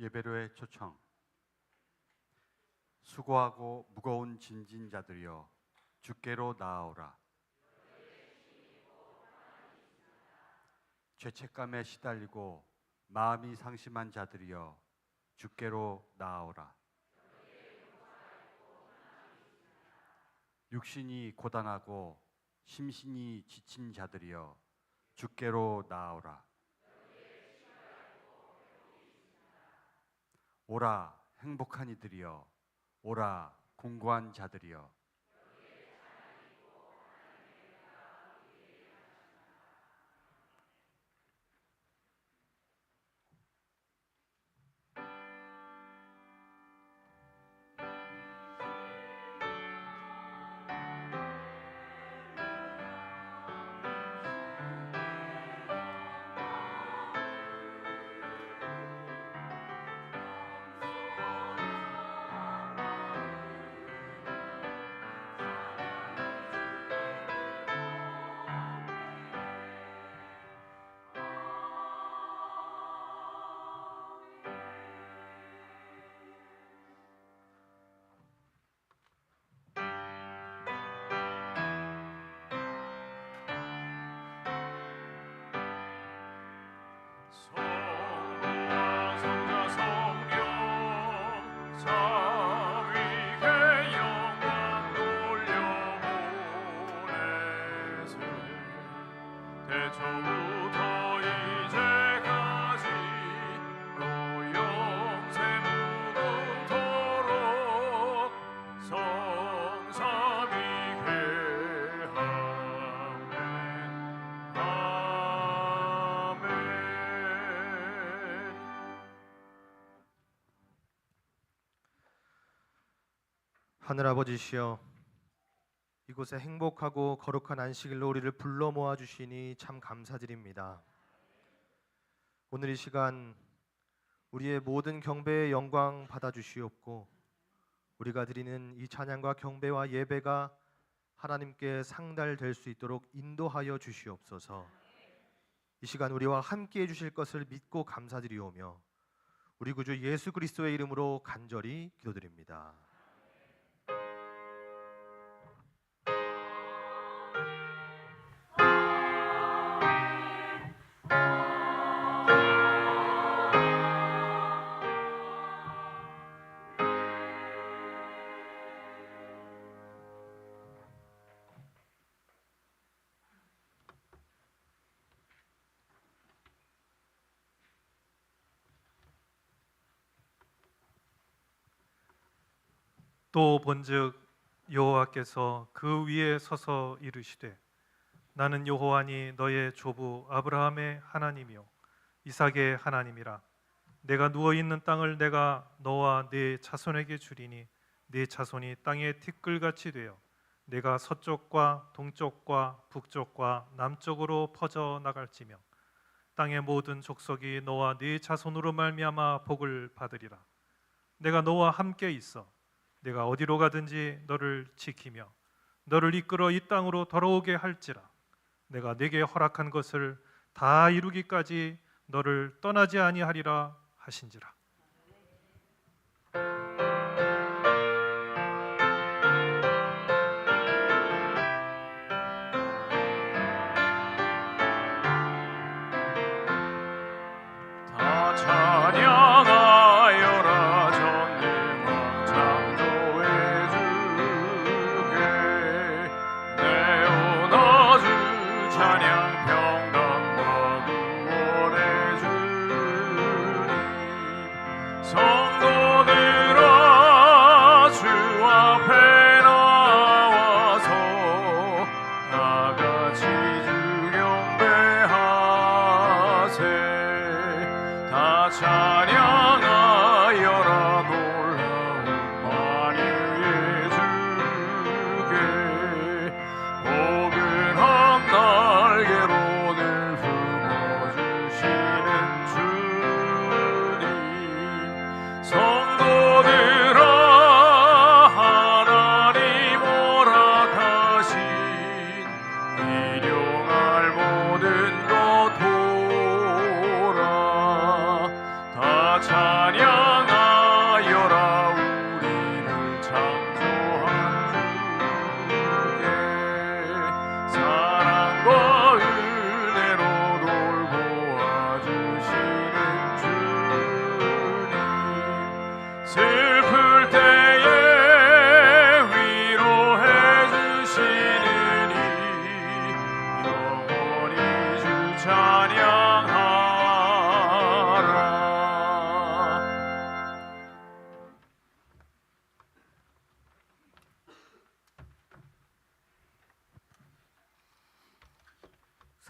예배로의 초청. 수고하고 무거운 짐진 자들이여 주께로 나아오라. 죄책감에 시달리고 마음이 상심한 자들이여 주께로 나아오라. 육신이 고단하고 심신이 지친 자들이여 주께로 나아오라. 오라 행복한 이들이여, 오라 공고한 자들이여. 하늘아버지시여, 이곳에 행복하고 거룩한 안식일로 우리를 불러 모아 주시니 참 감사드립니다. 오늘 이 시간 우리의 모든 경배의 영광 받아 주시옵고, 우리가 드리는 이 찬양과 경배와 예배가 하나님께 상달될 수 있도록 인도하여 주시옵소서. 이 시간 우리와 함께 해주실 것을 믿고 감사드리오며 우리 구주 예수 그리스도의 이름으로 간절히 기도드립니다. 또 본즉 여호와께서 그 위에 서서 이르시되 나는 여호와니 너의 조부 아브라함의 하나님이요 이삭의 하나님이라. 내가 누워 있는 땅을 내가 너와 네 자손에게 주리니 네 자손이 땅의 티끌같이 되어 내가 서쪽과 동쪽과 북쪽과 남쪽으로 퍼져 나갈지며 땅의 모든 족속이 너와 네 자손으로 말미암아 복을 받으리라. 내가 너와 함께 있어 내가 어디로 가든지 너를 지키며 너를 이끌어 이 땅으로 돌아오게 할지라. 내가 네게 허락한 것을 다 이루기까지 너를 떠나지 아니하리라 하신지라. 다 찬양하여라 전능한 창조의 주께 내어나 주 찬양 평강과 구원의 주님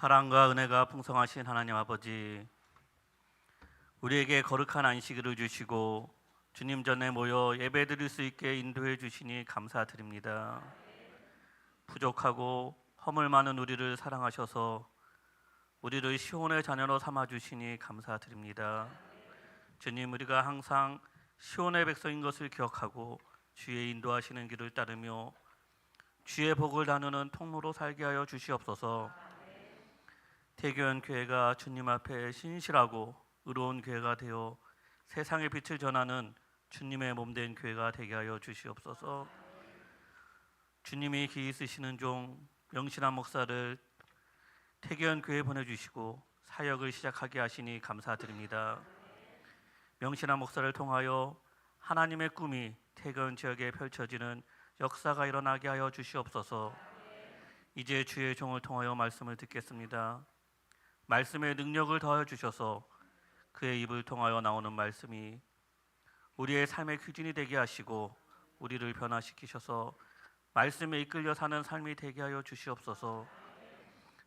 사랑과 은혜가 풍성하신 하나님 아버지, 우리에게 거룩한 안식일을 주시고 주님 전에 모여 예배드릴 수 있게 인도해 주시니 감사드립니다. 부족하고 허물 많은 우리를 사랑하셔서 우리를 시온의 자녀로 삼아 주시니 감사드립니다. 주님, 우리가 항상 시온의 백성인 것을 기억하고 주의 인도하시는 길을 따르며 주의 복을 나누는 통로로 살게 하여 주시옵소서. 태교현 교회가 주님 앞에 신실하고 의로운 교회가 되어 세상의 빛을 전하는 주님의 몸된 교회가 되게 하여 주시옵소서. 주님이 기이 쓰시는 종 명신한 목사를 태교현 교회에 보내주시고 사역을 시작하게 하시니 감사드립니다. 명신한 목사를 통하여 하나님의 꿈이 태교현 지역에 펼쳐지는 역사가 일어나게 하여 주시옵소서. 이제 주의 종을 통하여 말씀을 듣겠습니다. 말씀의 능력을 더하여 주셔서 그의 입을 통하여 나오는 말씀이 우리의 삶의 규진이 되게 하시고 우리를 변화시키셔서 말씀에 이끌려 사는 삶이 되게 하여 주시옵소서.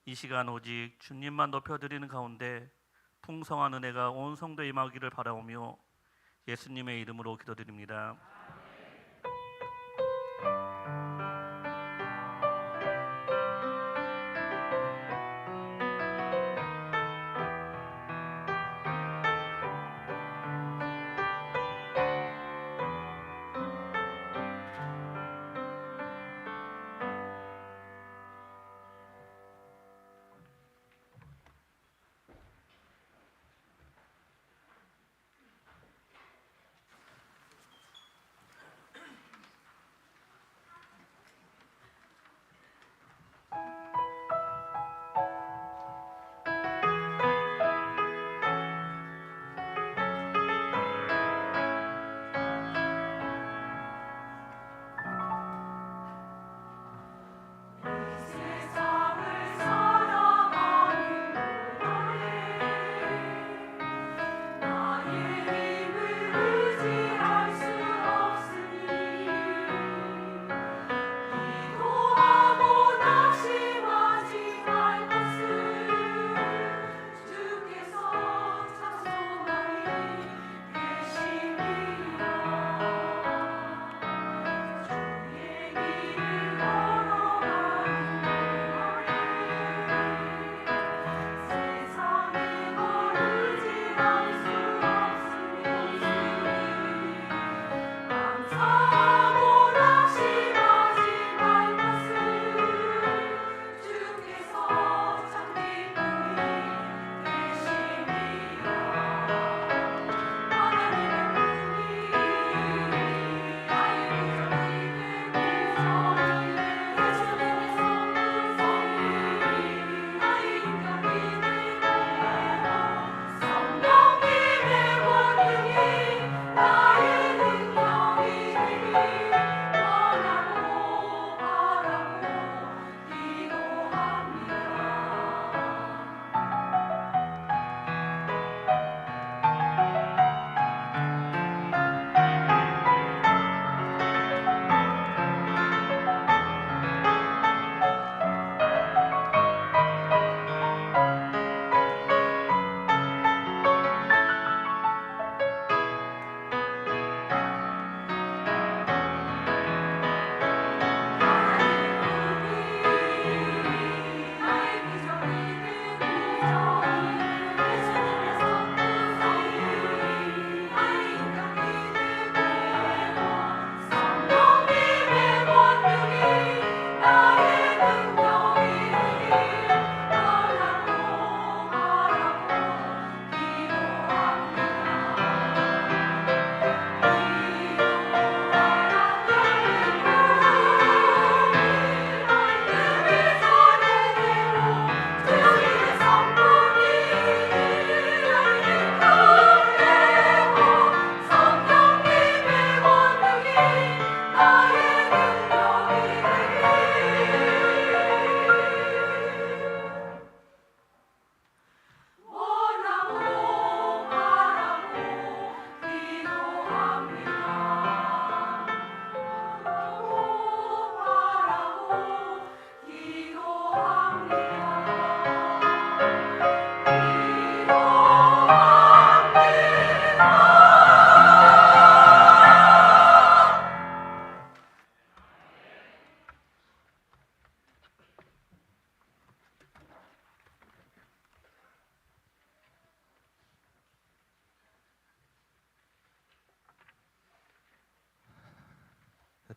이 시간 오직 주님만 높여드리는 가운데 풍성한 은혜가 온 성도에 임하기를 바라오며 예수님의 이름으로 기도드립니다.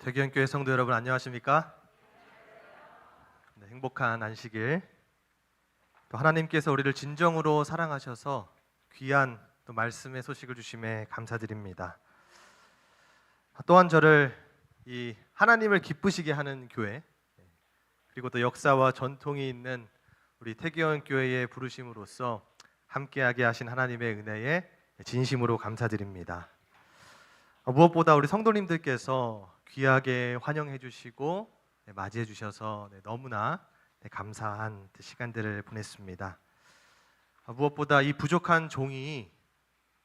대기현교회 성도 여러분 안녕하십니까? 네, 행복한 안식일. 또 하나님께서 우리를 진정으로 사랑하셔서 귀한 또 말씀의 소식을 주심에 감사드립니다. 또한 저를 이 하나님을 기쁘시게 하는 교회, 그리고 또 역사와 전통이 있는 우리 태기현교회의 부르심으로써 함께하게 하신 하나님의 은혜에 진심으로 감사드립니다. 무엇보다 우리 성도님들께서 귀하게 환영해 주시고 맞이해 주셔서 너무나 감사한 시간들을 보냈습니다. 무엇보다 이 부족한 종이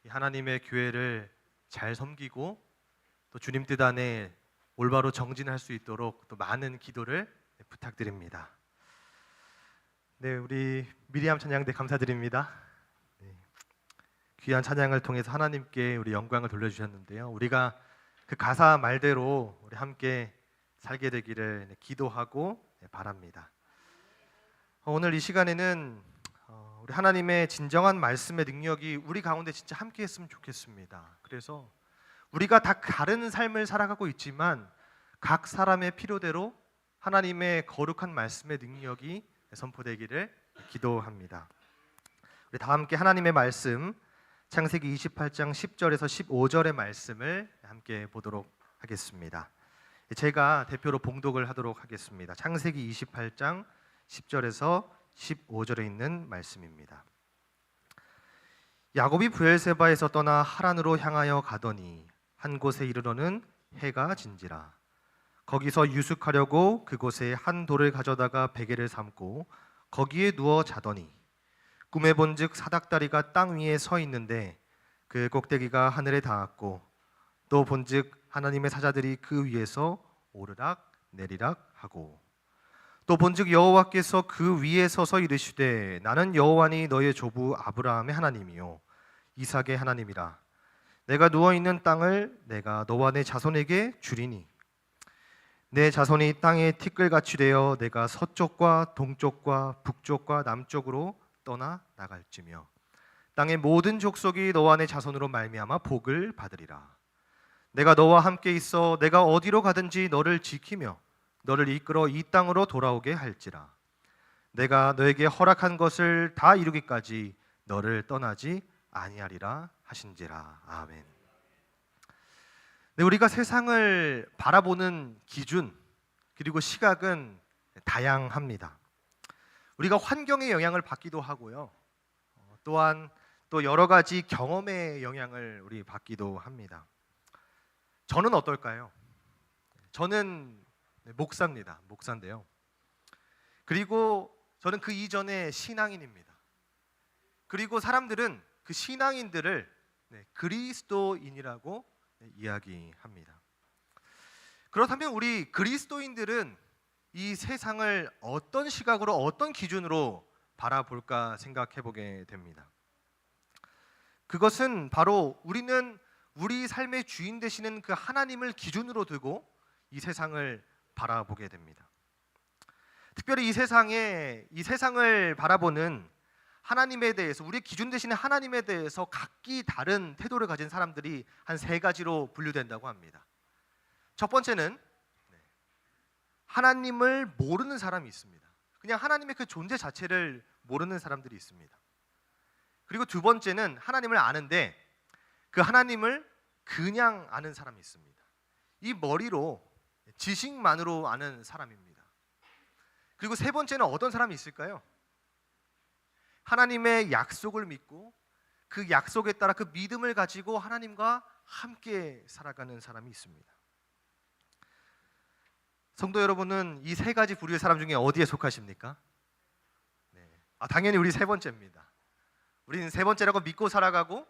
하나님의 교회를 잘 섬기고 또 주님 뜻 안에 올바로 정진할 수 있도록 또 많은 기도를 부탁드립니다. 네, 우리 미리암 찬양대 감사드립니다. 귀한 찬양을 통해서 하나님께 우리 영광을 돌려주셨는데요. 우리가 그 가사 말대로 우리 함께 살게 되기를 기도하고 바랍니다. 오늘 이 시간에는 우리 하나님의 진정한 말씀의 능력이 우리 가운데 진짜 함께 했으면 좋겠습니다. 그래서 우리가 다 다른 삶을 살아가고 있지만 각 사람의 필요대로 하나님의 거룩한 말씀의 능력이 선포되기를 기도합니다. 우리 다 함께 하나님의 말씀 창세기 28장 10절에서 15절의 말씀을 함께 보도록 하겠습니다. 제가 대표로 봉독을 하도록 하겠습니다. 창세기 28장 10절에서 15절에 있는 말씀입니다. 야곱이 브엘세바에서 떠나 하란으로 향하여 가더니 한 곳에 이르러는 해가 진지라. 거기서 유숙하려고 그곳에 한 돌을 가져다가 베개를 삼고 거기에 누워 자더니 꿈에 본즉 사닥다리가 땅 위에 서 있는데 그 꼭대기가 하늘에 닿았고 또 본즉 하나님의 사자들이 그 위에서 오르락 내리락 하고 또 본즉 여호와께서 그 위에 서서 이르시되 나는 여호와니 너의 조부 아브라함의 하나님이요 이삭의 하나님이라. 내가 누워 있는 땅을 내가 너와 내 자손에게 주리니 내 자손이 땅에 티끌같이 되어 내가 서쪽과 동쪽과 북쪽과 남쪽으로 떠나 나갈지며 땅의 모든 족속이 너와 내 자손으로 말미암아 복을 받으리라. 내가 너와 함께 있어 내가 어디로 가든지 너를 지키며 너를 이끌어 이 땅으로 돌아오게 할지라. 내가 너에게 허락한 것을 다 이루기까지 너를 떠나지 아니하리라 하신지라. 아멘. 네, 우리가 세상을 바라보는 기준 그리고 시각은 다양합니다. 우리가 환경의 영향을 받기도 하고요. 또한 또 여러 가지 경험의 영향을 우리 받기도 합니다. 저는 어떨까요? 저는 목사입니다. 목사인데요. 그리고 저는 그 이전에 신앙인입니다. 그리고 사람들은 그 신앙인들을 그리스도인이라고 이야기합니다. 그렇다면 우리 그리스도인들은 이 세상을 어떤 시각으로 어떤 기준으로 바라볼까 생각해 보게 됩니다. 그것은 바로 우리는 우리 삶의 주인 되시는 그 하나님을 기준으로 두고 이 세상을 바라보게 됩니다. 특별히 이 세상을 바라보는 하나님에 대해서 우리 기준 되시는 하나님에 대해서 각기 다른 태도를 가진 사람들이 한 세 가지로 분류된다고 합니다. 첫 번째는 하나님을 모르는 사람이 있습니다. 그냥 하나님의 그 존재 자체를 모르는 사람들이 있습니다. 그리고 두 번째는 하나님을 아는데 그 하나님을 그냥 아는 사람이 있습니다. 이 머리로 지식만으로 아는 사람입니다. 그리고 세 번째는 어떤 사람이 있을까요? 하나님의 약속을 믿고 그 약속에 따라 그 믿음을 가지고 하나님과 함께 살아가는 사람이 있습니다. 성도 여러분은 이 세 가지 부류의 사람 중에 어디에 속하십니까? 당연히 우리 세 번째입니다. 우리는 세 번째라고 믿고 살아가고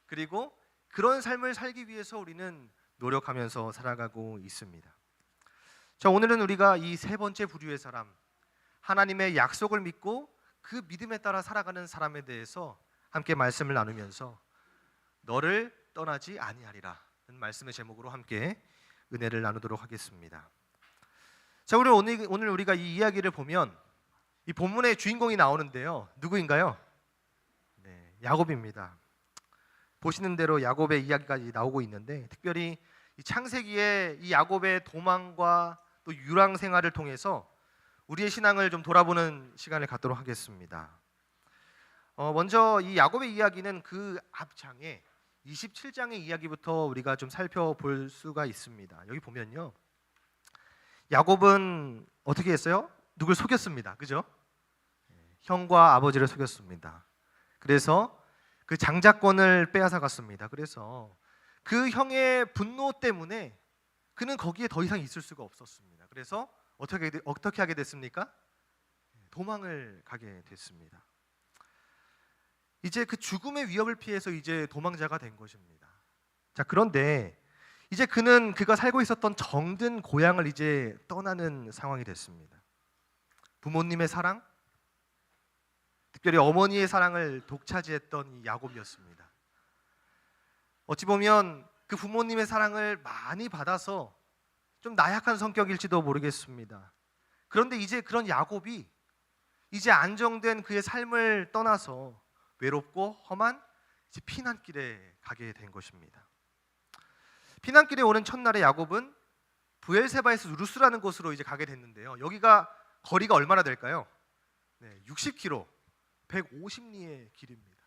그리고 그런 삶을 살기 위해서 우리는 노력하면서 살아가고 있습니다. 자, 오늘은 우리가 이 세 번째 부류의 사람, 하나님의 약속을 믿고 그 믿음에 따라 살아가는 사람에 대해서 함께 말씀을 나누면서 너를 떠나지 아니하리라는 말씀의 제목으로 함께 은혜를 나누도록 하겠습니다. 자, 오늘 우리가 이 이야기를 보면 이 본문의 주인공이 나오는데요. 누구인가요? 야곱입니다. 보시는 대로 야곱의 이야기까지 나오고 있는데 특별히 이 창세기에 이 야곱의 도망과 또 유랑 생활을 통해서 우리의 신앙을 좀 돌아보는 시간을 갖도록 하겠습니다. 먼저 이 야곱의 이야기는 그 앞장에 27장의 이야기부터 우리가 좀 살펴볼 수가 있습니다. 여기 보면요, 야곱은 어떻게 했어요? 누굴 속였습니다. 그죠? 형과 아버지를 속였습니다. 그래서 그 장자권을 빼앗아 갔습니다. 그래서 그 형의 분노 때문에 그는 거기에 더 이상 있을 수가 없었습니다. 그래서 어떻게 하게 됐습니까? 도망을 가게 됐습니다. 이제 그 죽음의 위협을 피해서 이제 도망자가 된 것입니다. 자, 그런데 이제 그가 살고 있었던 정든 고향을 이제 떠나는 상황이 됐습니다. 부모님의 사랑, 특별히 어머니의 사랑을 독차지했던 이 야곱이었습니다. 어찌 보면 그 부모님의 사랑을 많이 받아서 좀 나약한 성격일지도 모르겠습니다. 그런데 이제 그런 야곱이 이제 안정된 그의 삶을 떠나서 외롭고 험한 이제 피난길에 가게 된 것입니다. 피난길에 오는 첫날에 야곱은 브엘세바에서 루스라는 곳으로 이제 가게 됐는데요. 여기가 거리가 얼마나 될까요? 60km, 150리의 길입니다.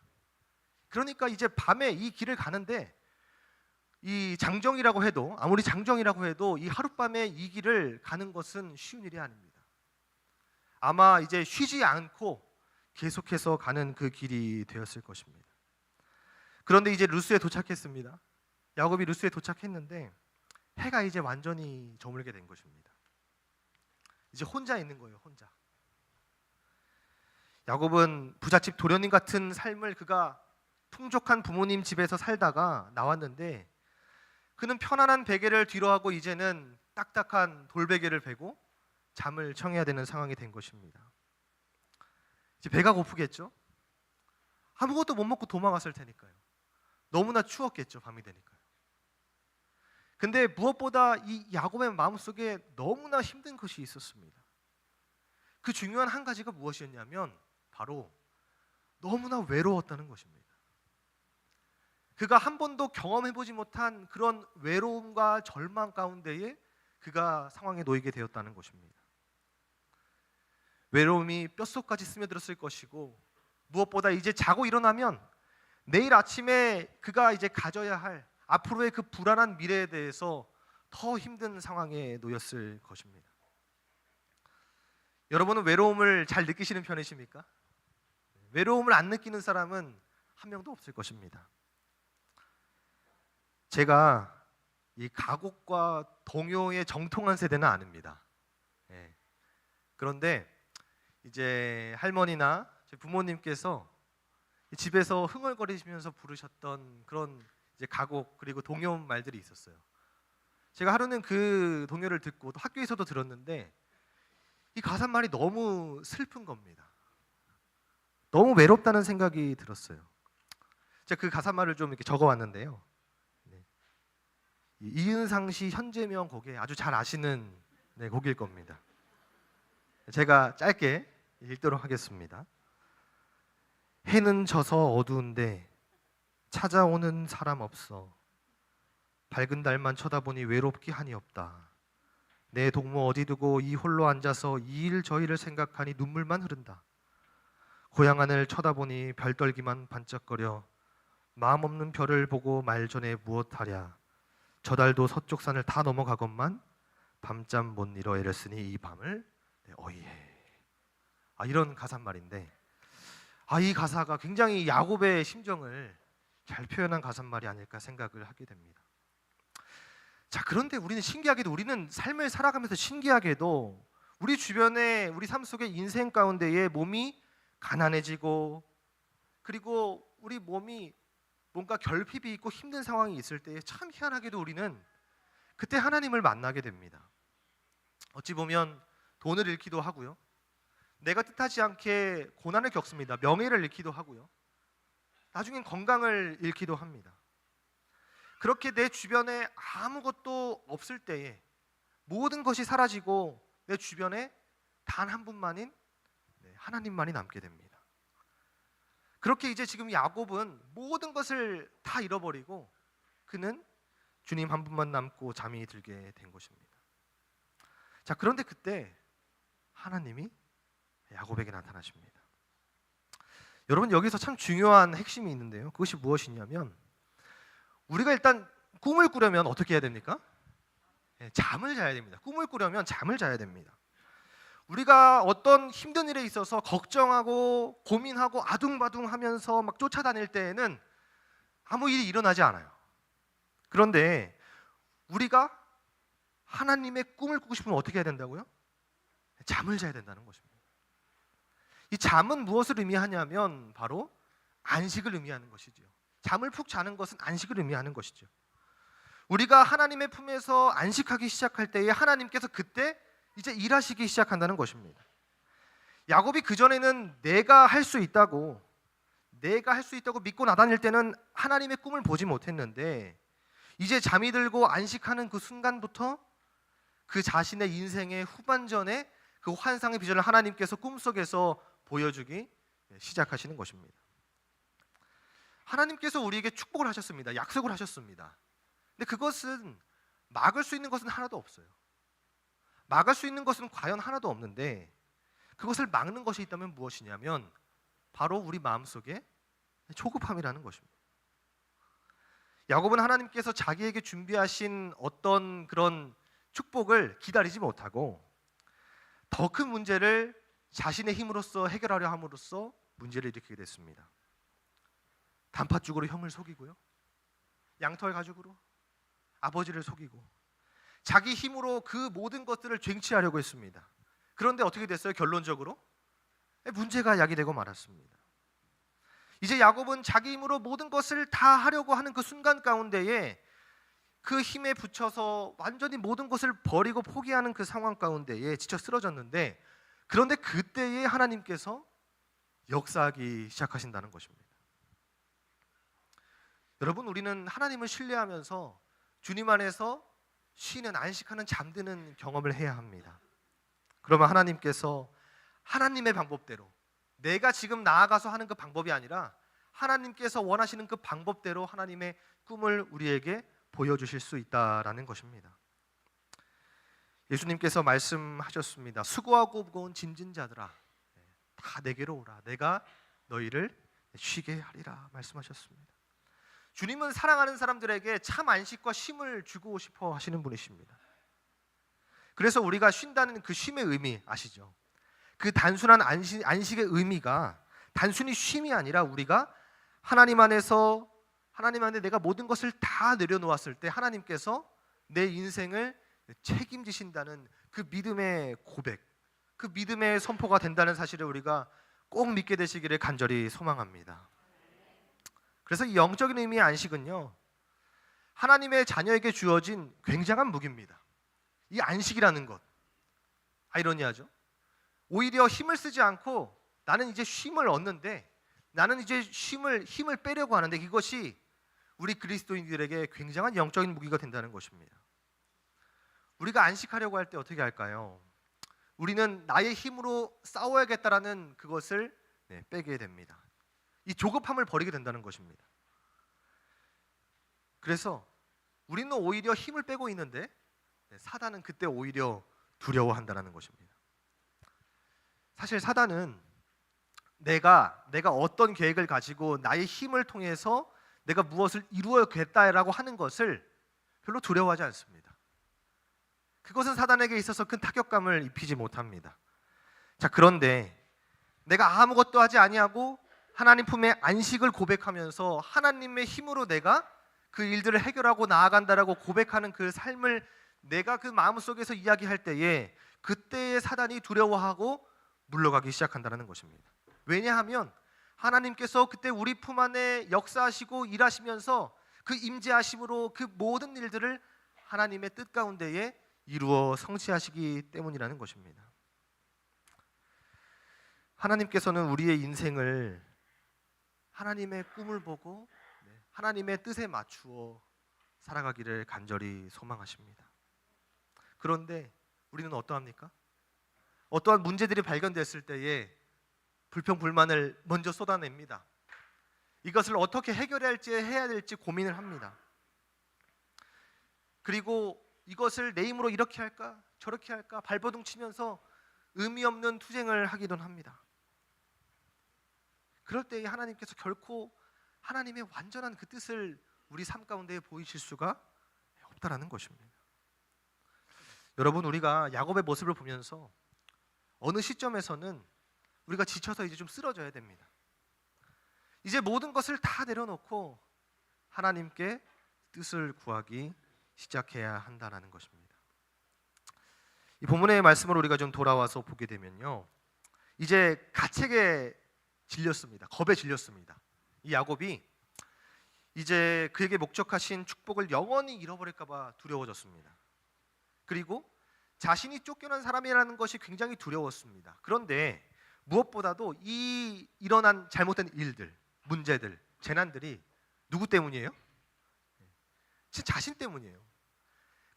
그러니까 이제 밤에 이 길을 가는데 이 장정이라고 해도, 아무리 장정이라고 해도 이 하룻밤에 이 길을 가는 것은 쉬운 일이 아닙니다. 아마 이제 쉬지 않고 계속해서 가는 그 길이 되었을 것입니다. 그런데 이제 루스에 도착했습니다. 야곱이 루스에 도착했는데 해가 이제 완전히 저물게 된 것입니다. 이제 혼자 있는 거예요, 혼자. 야곱은 부잣집 도련님 같은 삶을 그가 풍족한 부모님 집에서 살다가 나왔는데 그는 편안한 베개를 뒤로하고 이제는 딱딱한 돌베개를 베고 잠을 청해야 되는 상황이 된 것입니다. 이제 배가 고프겠죠? 아무것도 못 먹고 도망갔을 테니까요. 너무나 추웠겠죠, 밤이 되니까요. 근데 무엇보다 이 야곱의 마음속에 너무나 힘든 것이 있었습니다. 그 중요한 한 가지가 무엇이었냐면 바로 너무나 외로웠다는 것입니다. 그가 한 번도 경험해보지 못한 그런 외로움과 절망 가운데에 그가 상황에 놓이게 되었다는 것입니다. 외로움이 뼛속까지 스며들었을 것이고 무엇보다 이제 자고 일어나면 내일 아침에 그가 이제 가져야 할 앞으로의 그 불안한 미래에 대해서 더 힘든 상황에 놓였을 것입니다. 여러분은 외로움을 잘 느끼시는 편이십니까? 외로움을 안 느끼는 사람은 한 명도 없을 것입니다. 제가 이 가곡과 동요의 정통한 세대는 아닙니다. 그런데 이제 할머니나 제 부모님께서 집에서 흥얼거리시면서 부르셨던 그런 이제 가곡 그리고 동요 말들이 있었어요. 제가 하루는 그 동요를 듣고 또 학교에서도 들었는데 이 가사말이 너무 슬픈 겁니다. 너무 외롭다는 생각이 들었어요. 제가 그 가사말을 좀 이렇게 적어왔는데요. 이은상 씨 현재명 곡에 아주 잘 아시는 곡일 겁니다. 제가 짧게 읽도록 하겠습니다. 해는 져서 어두운데 찾아오는 사람 없어. 밝은 달만 쳐다보니 외롭기 한이 없다. 내 동무 어디 두고 이 홀로 앉아서 이 일 저 일을 생각하니 눈물만 흐른다. 고향 하늘 쳐다보니 별떨기만 반짝거려. 마음 없는 별을 보고 말 전에 무엇하랴. 저 달도 서쪽 산을 다 넘어가건만 밤잠 못 이뤄 애를 쓰니 이 밤을 어이해. 이런 가사말인데 이 가사가 굉장히 야곱의 심정을 잘 표현한 가사말이 아닐까 생각을 하게 됩니다. 자, 그런데 우리는 신기하게도 우리는 삶을 살아가면서 신기하게도 우리 주변에 우리 삶 속에 인생 가운데에 몸이 가난해지고 그리고 우리 몸이 뭔가 결핍이 있고 힘든 상황이 있을 때에 참 희한하게도 우리는 그때 하나님을 만나게 됩니다. 어찌 보면 돈을 잃기도 하고요. 내가 뜻하지 않게 고난을 겪습니다. 명예를 잃기도 하고요. 나중엔 건강을 잃기도 합니다. 그렇게 내 주변에 아무것도 없을 때에 모든 것이 사라지고 내 주변에 단 한 분만인 하나님만이 남게 됩니다. 그렇게 이제 지금 야곱은 모든 것을 다 잃어버리고 그는 주님 한 분만 남고 잠이 들게 된 것입니다. 자, 그런데 그때 하나님이 야곱에게 나타나십니다. 여러분, 여기서 참 중요한 핵심이 있는데요. 그것이 무엇이냐면, 우리가 일단 꿈을 꾸려면 어떻게 해야 됩니까? 잠을 자야 됩니다. 꿈을 꾸려면 잠을 자야 됩니다. 우리가 어떤 힘든 일에 있어서 걱정하고 고민하고 아둥바둥하면서 막 쫓아다닐 때에는 아무 일이 일어나지 않아요. 그런데 우리가 하나님의 꿈을 꾸고 싶으면 어떻게 해야 된다고요? 잠을 자야 된다는 것입니다. 이 잠은 무엇을 의미하냐면 바로 안식을 의미하는 것이죠. 잠을 푹 자는 것은 안식을 의미하는 것이죠. 우리가 하나님의 품에서 안식하기 시작할 때에 하나님께서 그때 이제 일하시기 시작한다는 것입니다. 야곱이 그전에는 내가 할 수 있다고 믿고 나다닐 때는 하나님의 꿈을 보지 못했는데, 이제 잠이 들고 안식하는 그 순간부터 그 자신의 인생의 후반전에 그 환상의 비전을 하나님께서 꿈속에서 보여주기 시작하시는 것입니다. 하나님께서 우리에게 축복을 하셨습니다. 약속을 하셨습니다. 근데 그것은 막을 수 있는 것은 하나도 없어요. 막을 수 있는 것은 과연 하나도 없는데, 그것을 막는 것이 있다면 무엇이냐면 바로 우리 마음속에 조급함이라는 것입니다. 야곱은 하나님께서 자기에게 준비하신 어떤 그런 축복을 기다리지 못하고 더 큰 문제를 자신의 힘으로써 해결하려 함으로써 문제를 일으키게 됐습니다. 단팥죽으로 형을 속이고요, 양털 가죽으로 아버지를 속이고 자기 힘으로 그 모든 것들을 쟁취하려고 했습니다. 그런데 어떻게 됐어요? 결론적으로 문제가 야기되고 말았습니다. 이제 야곱은 자기 힘으로 모든 것을 다 하려고 하는 그 순간 가운데에 그 힘에 붙여서 완전히 모든 것을 버리고 포기하는 그 상황 가운데에 지쳐 쓰러졌는데, 그런데 그때에 하나님께서 역사하기 시작하신다는 것입니다. 여러분, 우리는 하나님을 신뢰하면서 주님 안에서 쉬는, 안식하는, 잠드는 경험을 해야 합니다. 그러면 하나님께서 하나님의 방법대로, 내가 지금 나아가서 하는 그 방법이 아니라 하나님께서 원하시는 그 방법대로 하나님의 꿈을 우리에게 보여주실 수 있다라는 것입니다. 예수님께서 말씀하셨습니다. 수고하고 무거운 짐진 자들아, 다 내게로 오라. 내가 너희를 쉬게 하리라 말씀하셨습니다. 주님은 사랑하는 사람들에게 참 안식과 쉼을 주고 싶어 하시는 분이십니다. 그래서 우리가 쉰다는 그 쉼의 의미 아시죠? 그 단순한 안식의 의미가 단순히 쉼이 아니라 우리가 하나님 안에 내가 모든 것을 다 내려놓았을 때 하나님께서 내 인생을 책임지신다는 그 믿음의 고백, 그 믿음의 선포가 된다는 사실을 우리가 꼭 믿게 되시기를 간절히 소망합니다. 그래서 이 영적인 의미의 안식은요, 하나님의 자녀에게 주어진 굉장한 무기입니다. 이 안식이라는 것, 아이러니하죠? 오히려 힘을 쓰지 않고 나는 이제 쉼을 얻는데, 나는 이제 힘을 빼려고 하는데, 이것이 우리 그리스도인들에게 굉장한 영적인 무기가 된다는 것입니다. 우리가 안식하려고 할 때 어떻게 할까요? 우리는 나의 힘으로 싸워야겠다라는 그것을 빼게 됩니다. 이 조급함을 버리게 된다는 것입니다. 그래서 우리는 오히려 힘을 빼고 있는데 사단은 그때 오히려 두려워한다는 것입니다. 사실 사단은 내가 어떤 계획을 가지고 나의 힘을 통해서 내가 무엇을 이루어야겠다라고 하는 것을 별로 두려워하지 않습니다. 그것은 사단에게 있어서 큰 타격감을 입히지 못합니다. 자, 그런데 내가 아무것도 하지 아니하고 하나님 품에 안식을 고백하면서 하나님의 힘으로 내가 그 일들을 해결하고 나아간다라고 고백하는 그 삶을 내가 그 마음속에서 이야기할 때에 그때의 사단이 두려워하고 물러가기 시작한다는 것입니다. 왜냐하면 하나님께서 그때 우리 품 안에 역사하시고 일하시면서 그 임재하심으로 그 모든 일들을 하나님의 뜻 가운데에 이루어 성취하시기 때문이라는 것입니다. 하나님께서는 우리의 인생을 하나님의 꿈을 보고 하나님의 뜻에 맞추어 살아가기를 간절히 소망하십니다. 그런데 우리는 어떠합니까? 어떠한 문제들이 발견됐을 때에 불평불만을 먼저 쏟아냅니다. 이것을 어떻게 해결해야 될지 고민을 합니다. 그리고 이것을 내 힘으로 이렇게 할까 저렇게 할까 발버둥 치면서 의미 없는 투쟁을 하기도 합니다. 그럴 때 하나님께서 결코 하나님의 완전한 그 뜻을 우리 삶 가운데 보이실 수가 없다라는 것입니다. 여러분, 우리가 야곱의 모습을 보면서 어느 시점에서는 우리가 지쳐서 이제 좀 쓰러져야 됩니다. 이제 모든 것을 다 내려놓고 하나님께 뜻을 구하기 시작해야 한다는 것입니다. 이 본문의 말씀을 우리가 좀 돌아와서 보게 되면요, 이제 가책에 질렸습니다. 겁에 질렸습니다. 이 야곱이 이제 그에게 목적하신 축복을 영원히 잃어버릴까 봐 두려워졌습니다. 그리고 자신이 쫓겨난 사람이라는 것이 굉장히 두려웠습니다. 그런데 무엇보다도 이 일어난 잘못된 일들, 문제들, 재난들이 누구 때문이에요? 제 자신 때문이에요.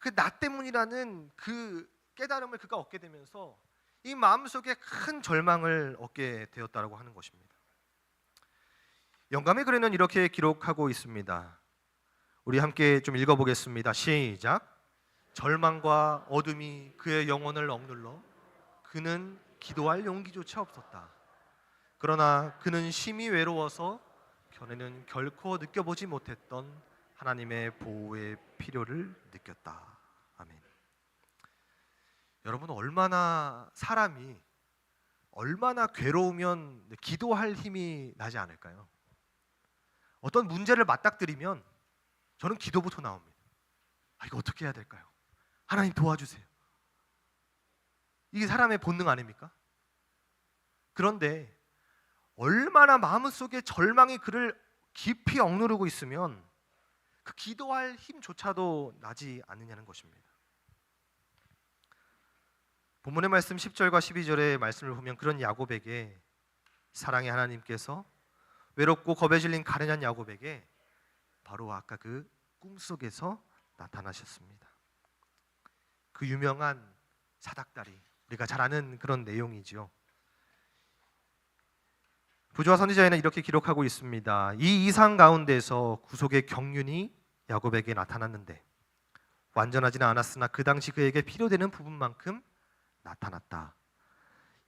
그 나 때문이라는 그 깨달음을 그가 얻게 되면서 이 마음속에 큰 절망을 얻게 되었다라고 하는 것입니다. 영감의 글에는 이렇게 기록하고 있습니다. 우리 함께 좀 읽어보겠습니다. 시작. 절망과 어둠이 그의 영혼을 억눌러 그는 기도할 용기조차 없었다. 그러나 그는 심히 외로워서 견해는 결코 느껴보지 못했던 하나님의 보호의 필요를 느꼈다. 아멘. 여러분, 사람이 얼마나 괴로우면 기도할 힘이 나지 않을까요? 어떤 문제를 맞닥뜨리면 저는 기도부터 나옵니다. 이거 어떻게 해야 될까요? 하나님 도와주세요. 이게 사람의 본능 아닙니까? 그런데 얼마나 마음속에 절망이 그를 깊이 억누르고 있으면 그 기도할 힘조차도 나지 않느냐는 것입니다. 본문의 말씀 10절과 12절의 말씀을 보면 그런 야곱에게 사랑의 하나님께서 외롭고 겁에 질린 가련한 야곱에게 바로 아까 그 꿈속에서 나타나셨습니다. 그 유명한 사닥다리, 우리가 잘 아는 그런 내용이지요. 부조와 선지자에는 이렇게 기록하고 있습니다. 이 이상 가운데서 구속의 경륜이 야곱에게 나타났는데 완전하지는 않았으나 그 당시 그에게 필요되는 부분만큼 나타났다.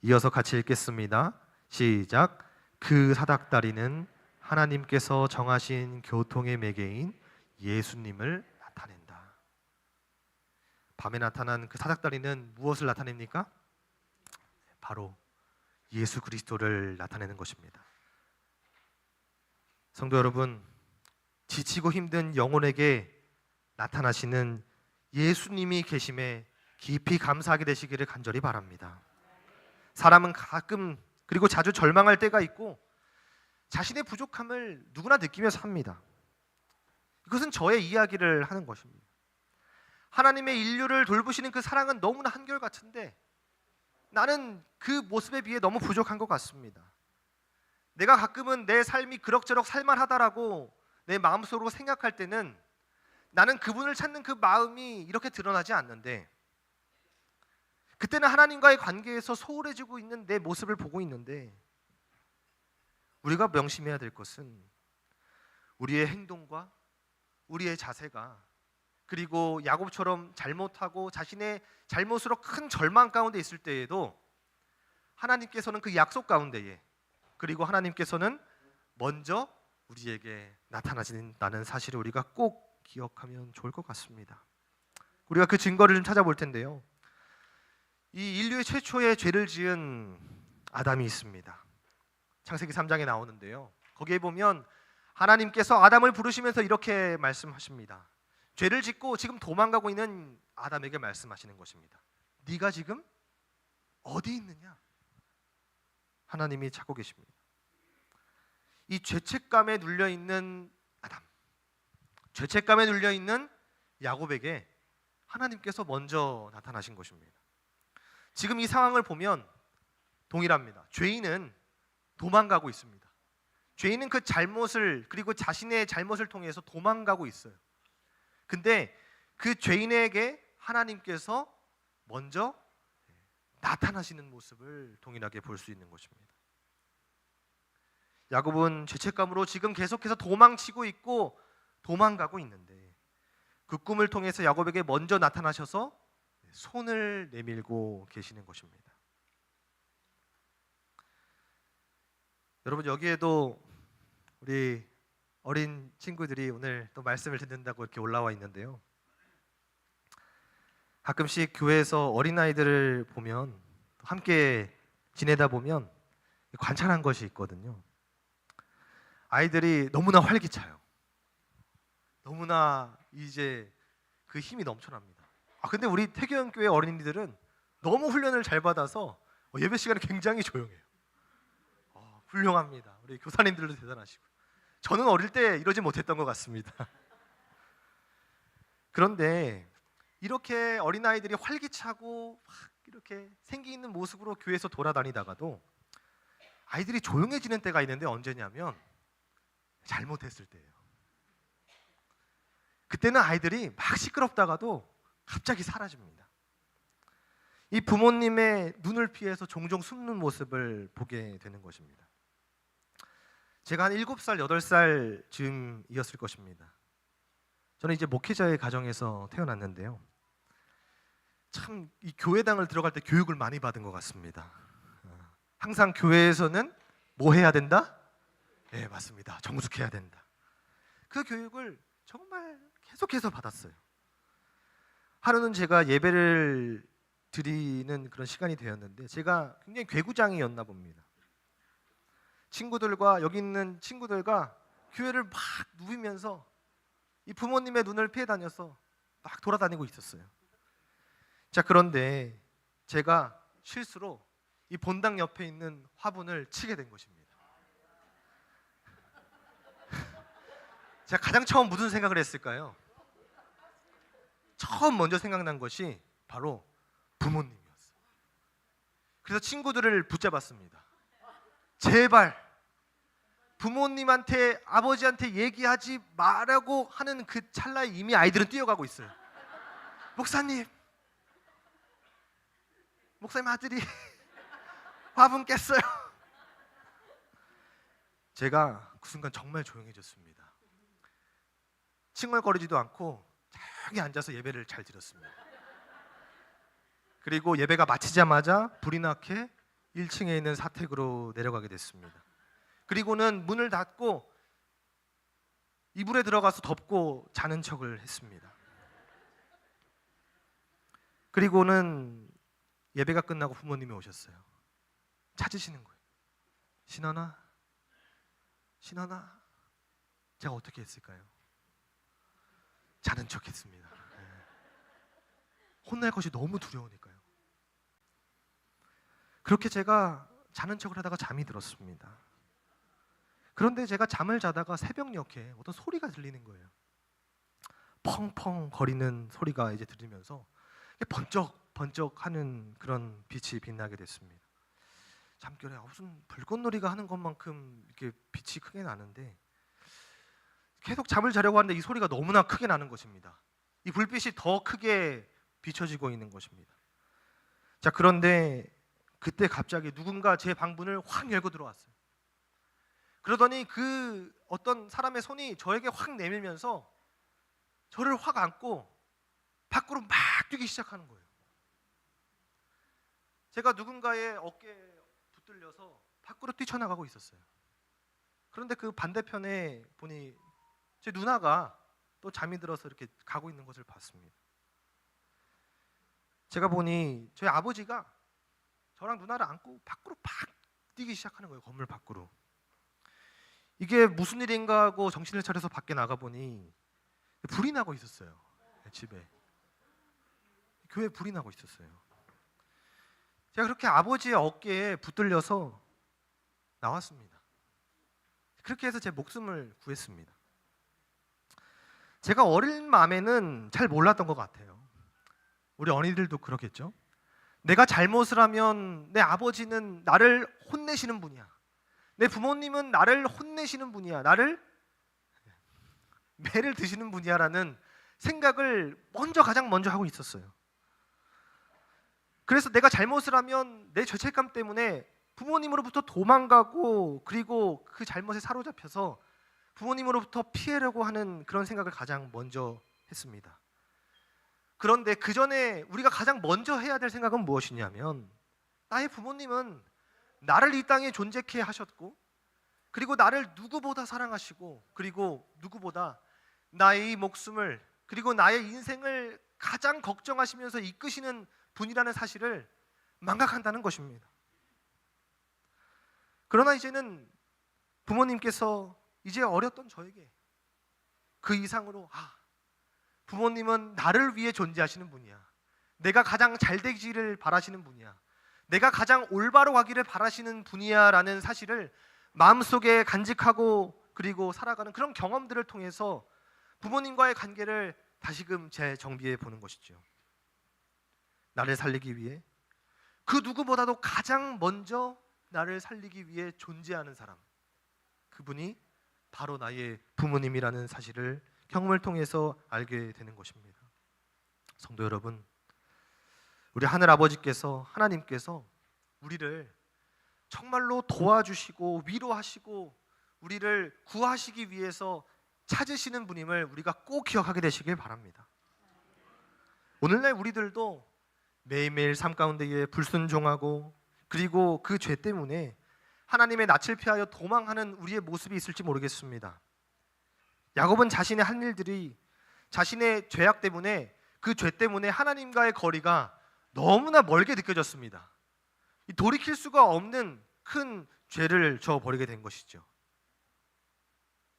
이어서 같이 읽겠습니다. 시작. 그 사닥다리는 하나님께서 정하신 교통의 매개인 예수님을 나타낸다. 밤에 나타난 그 사닥다리는 무엇을 나타냅니까? 바로 예수 그리스도를 나타내는 것입니다. 성도 여러분, 지치고 힘든 영혼에게 나타나시는 예수님이 계심에 깊이 감사하게 되시기를 간절히 바랍니다. 사람은 가끔 그리고 자주 절망할 때가 있고 자신의 부족함을 누구나 느끼며 삽니다. 이것은 저의 이야기를 하는 것입니다. 하나님의 인류를 돌보시는 그 사랑은 너무나 한결같은데 나는 그 모습에 비해 너무 부족한 것 같습니다. 내가 가끔은 내 삶이 그럭저럭 살만하다라고 내 마음속으로 생각할 때는 나는 그분을 찾는 그 마음이 이렇게 드러나지 않는데 그때는 하나님과의 관계에서 소홀해지고 있는 내 모습을 보고 있는데 우리가 명심해야 될 것은 우리의 행동과 우리의 자세가 그리고 야곱처럼 잘못하고 자신의 잘못으로 큰 절망 가운데 있을 때에도 하나님께서는 그 약속 가운데에 그리고 하나님께서는 먼저 우리에게 나타나신다는 사실을 우리가 꼭 기억하면 좋을 것 같습니다. 우리가 그 증거를 좀 찾아볼 텐데요. 이 인류의 최초의 죄를 지은 아담이 있습니다. 창세기 3장에 나오는데요. 거기에 보면 하나님께서 아담을 부르시면서 이렇게 말씀하십니다. 죄를 짓고 지금 도망가고 있는 아담에게 말씀하시는 것입니다. 네가 지금 어디 있느냐? 하나님이 찾고 계십니다. 이 죄책감에 눌려 있는 아담, 죄책감에 눌려 있는 야곱에게 하나님께서 먼저 나타나신 것입니다. 지금 이 상황을 보면 동일합니다. 죄인은 도망가고 있습니다. 죄인은 그 잘못을 그리고 자신의 잘못을 통해서 도망가고 있어요. 근데 그 죄인에게 하나님께서 먼저 나타나시는 모습을 동일하게 볼 수 있는 것입니다. 야곱은 죄책감으로 지금 계속해서 도망치고 있고 도망가고 있는데 그 꿈을 통해서 야곱에게 먼저 나타나셔서 손을 내밀고 계시는 것입니다. 여러분, 여기에도 우리 어린 친구들이 오늘 또 말씀을 듣는다고 이렇게 올라와 있는데요. 가끔씩 교회에서 어린아이들을 보면, 함께 지내다 보면 관찰한 것이 있거든요. 아이들이 너무나 활기차요. 너무나 이제 그 힘이 넘쳐납니다. 근데 우리 태교연교회 어린이들은 너무 훈련을 잘 받아서 예배 시간에 굉장히 조용해요. 훌륭합니다. 우리 교사님들도 대단하시고. 저는 어릴 때 이러지 못했던 것 같습니다. 그런데 이렇게 어린아이들이 활기차고 막 이렇게 생기 있는 모습으로 교회에서 돌아다니다가도 아이들이 조용해지는 때가 있는데, 언제냐면 잘못했을 때예요. 그때는 아이들이 막 시끄럽다가도 갑자기 사라집니다. 이 부모님의 눈을 피해서 종종 숨는 모습을 보게 되는 것입니다. 제가 한 7살, 8살 즈음이었을 것입니다. 저는 이제 목회자의 가정에서 태어났는데요. 참 이 교회당을 들어갈 때 교육을 많이 받은 것 같습니다. 항상 교회에서는 뭐 해야 된다? 네, 맞습니다. 정숙해야 된다. 그 교육을 정말 계속해서 받았어요. 하루는 제가 예배를 드리는 그런 시간이 되었는데, 제가 굉장히 괴구장이었나 봅니다. 친구들과, 여기 있는 친구들과 교회를 막 누비면서 이 부모님의 눈을 피해 다녀서 막 돌아다니고 있었어요. 자, 그런데 제가 실수로 이 본당 옆에 있는 화분을 치게 된 것입니다. 제가 가장 처음 무슨 생각을 했을까요? 처음 먼저 생각난 것이 바로 부모님이었어요. 그래서 친구들을 붙잡았습니다. 제발 부모님한테, 아버지한테 얘기하지 말라고 하는 그 찰나에 이미 아이들은 뛰어가고 있어요. 목사님 아들이 화분 깼어요. 제가 그 순간 정말 조용해졌습니다. 칭얼거리지도 않고 조용히 앉아서 예배를 잘 드렸습니다. 그리고 예배가 마치자마자 불이 나게 1층에 있는 사택으로 내려가게 됐습니다. 그리고는 문을 닫고 이불에 들어가서 덮고 자는 척을 했습니다. 그리고는 예배가 끝나고 부모님이 오셨어요. 찾으시는 거예요. 신원아, 제가 어떻게 했을까요? 자는 척 했습니다. 혼날 것이 너무 두려우니까요. 그렇게 제가 자는 척을 하다가 잠이 들었습니다. 그런데 제가 잠을 자다가 새벽녘에 어떤 소리가 들리는 거예요. 펑펑 거리는 소리가 이제 들리면서 번쩍번쩍하는 그런 빛이 빛나게 됐습니다. 잠결에 무슨 불꽃놀이가 하는 것만큼 이렇게 빛이 크게 나는데, 계속 잠을 자려고 하는데 이 소리가 너무나 크게 나는 것입니다. 이 불빛이 더 크게 비춰지고 있는 것입니다. 자, 그런데 그때 갑자기 누군가 제 방문을 확 열고 들어왔어요. 그러더니 그 어떤 사람의 손이 저에게 확 내밀면서 저를 확 안고 밖으로 막 뛰기 시작하는 거예요. 제가 누군가의 어깨에 붙들려서 밖으로 뛰쳐나가고 있었어요. 그런데 그 반대편에 보니 제 누나가 또 잠이 들어서 이렇게 가고 있는 것을 봤습니다. 제가 보니 저희 아버지가 저랑 누나를 안고 밖으로 팍 뛰기 시작하는 거예요. 건물 밖으로. 이게 무슨 일인가 하고 정신을 차려서 밖에 나가보니 불이 나고 있었어요. 집에. 교회에 불이 나고 있었어요. 제가 그렇게 아버지의 어깨에 붙들려서 나왔습니다. 그렇게 해서 제 목숨을 구했습니다. 제가 어린 마음에는 잘 몰랐던 것 같아요. 우리 어린이들도 그렇겠죠? 내가 잘못을 하면 내 아버지는 나를 혼내시는 분이야. 내 부모님은 나를 혼내시는 분이야. 나를 매를 드시는 분이야 라는 생각을 가장 먼저 하고 있었어요. 그래서 내가 잘못을 하면 내 죄책감 때문에 부모님으로부터 도망가고, 그리고 그 잘못에 사로잡혀서 부모님으로부터 피하려고 하는 그런 생각을 가장 먼저 했습니다. 그런데 그 전에 우리가 가장 먼저 해야 될 생각은 무엇이냐면, 나의 부모님은 나를 이 땅에 존재케 하셨고, 그리고 나를 누구보다 사랑하시고, 그리고 누구보다 나의 이 목숨을, 그리고 나의 인생을 가장 걱정하시면서 이끄시는 분이라는 사실을 망각한다는 것입니다. 그러나 이제는 부모님께서 이제 어렸던 저에게 그 이상으로 부모님은 나를 위해 존재하시는 분이야. 내가 가장 잘 되기를 바라시는 분이야. 내가 가장 올바로 가기를 바라시는 분이야 라는 사실을 마음속에 간직하고 그리고 살아가는 그런 경험들을 통해서 부모님과의 관계를 다시금 재정비해 보는 것이죠. 나를 살리기 위해, 그 누구보다도 가장 먼저 나를 살리기 위해 존재하는 사람, 그분이 바로 나의 부모님이라는 사실을 경험을 통해서 알게 되는 것입니다. 성도 여러분, 우리 하늘 아버지께서, 하나님께서 우리를 정말로 도와주시고 위로하시고 우리를 구하시기 위해서 찾으시는 분임을 우리가 꼭 기억하게 되시길 바랍니다. 오늘날 우리들도 매일매일 삶 가운데에 불순종하고, 그리고 그 죄 때문에 하나님의 낯을 피하여 도망하는 우리의 모습이 있을지 모르겠습니다. 야곱은 자신의 한 일들이, 자신의 죄악 때문에, 그 죄 때문에 하나님과의 거리가 너무나 멀게 느껴졌습니다. 돌이킬 수가 없는 큰 죄를 저버리게 된 것이죠.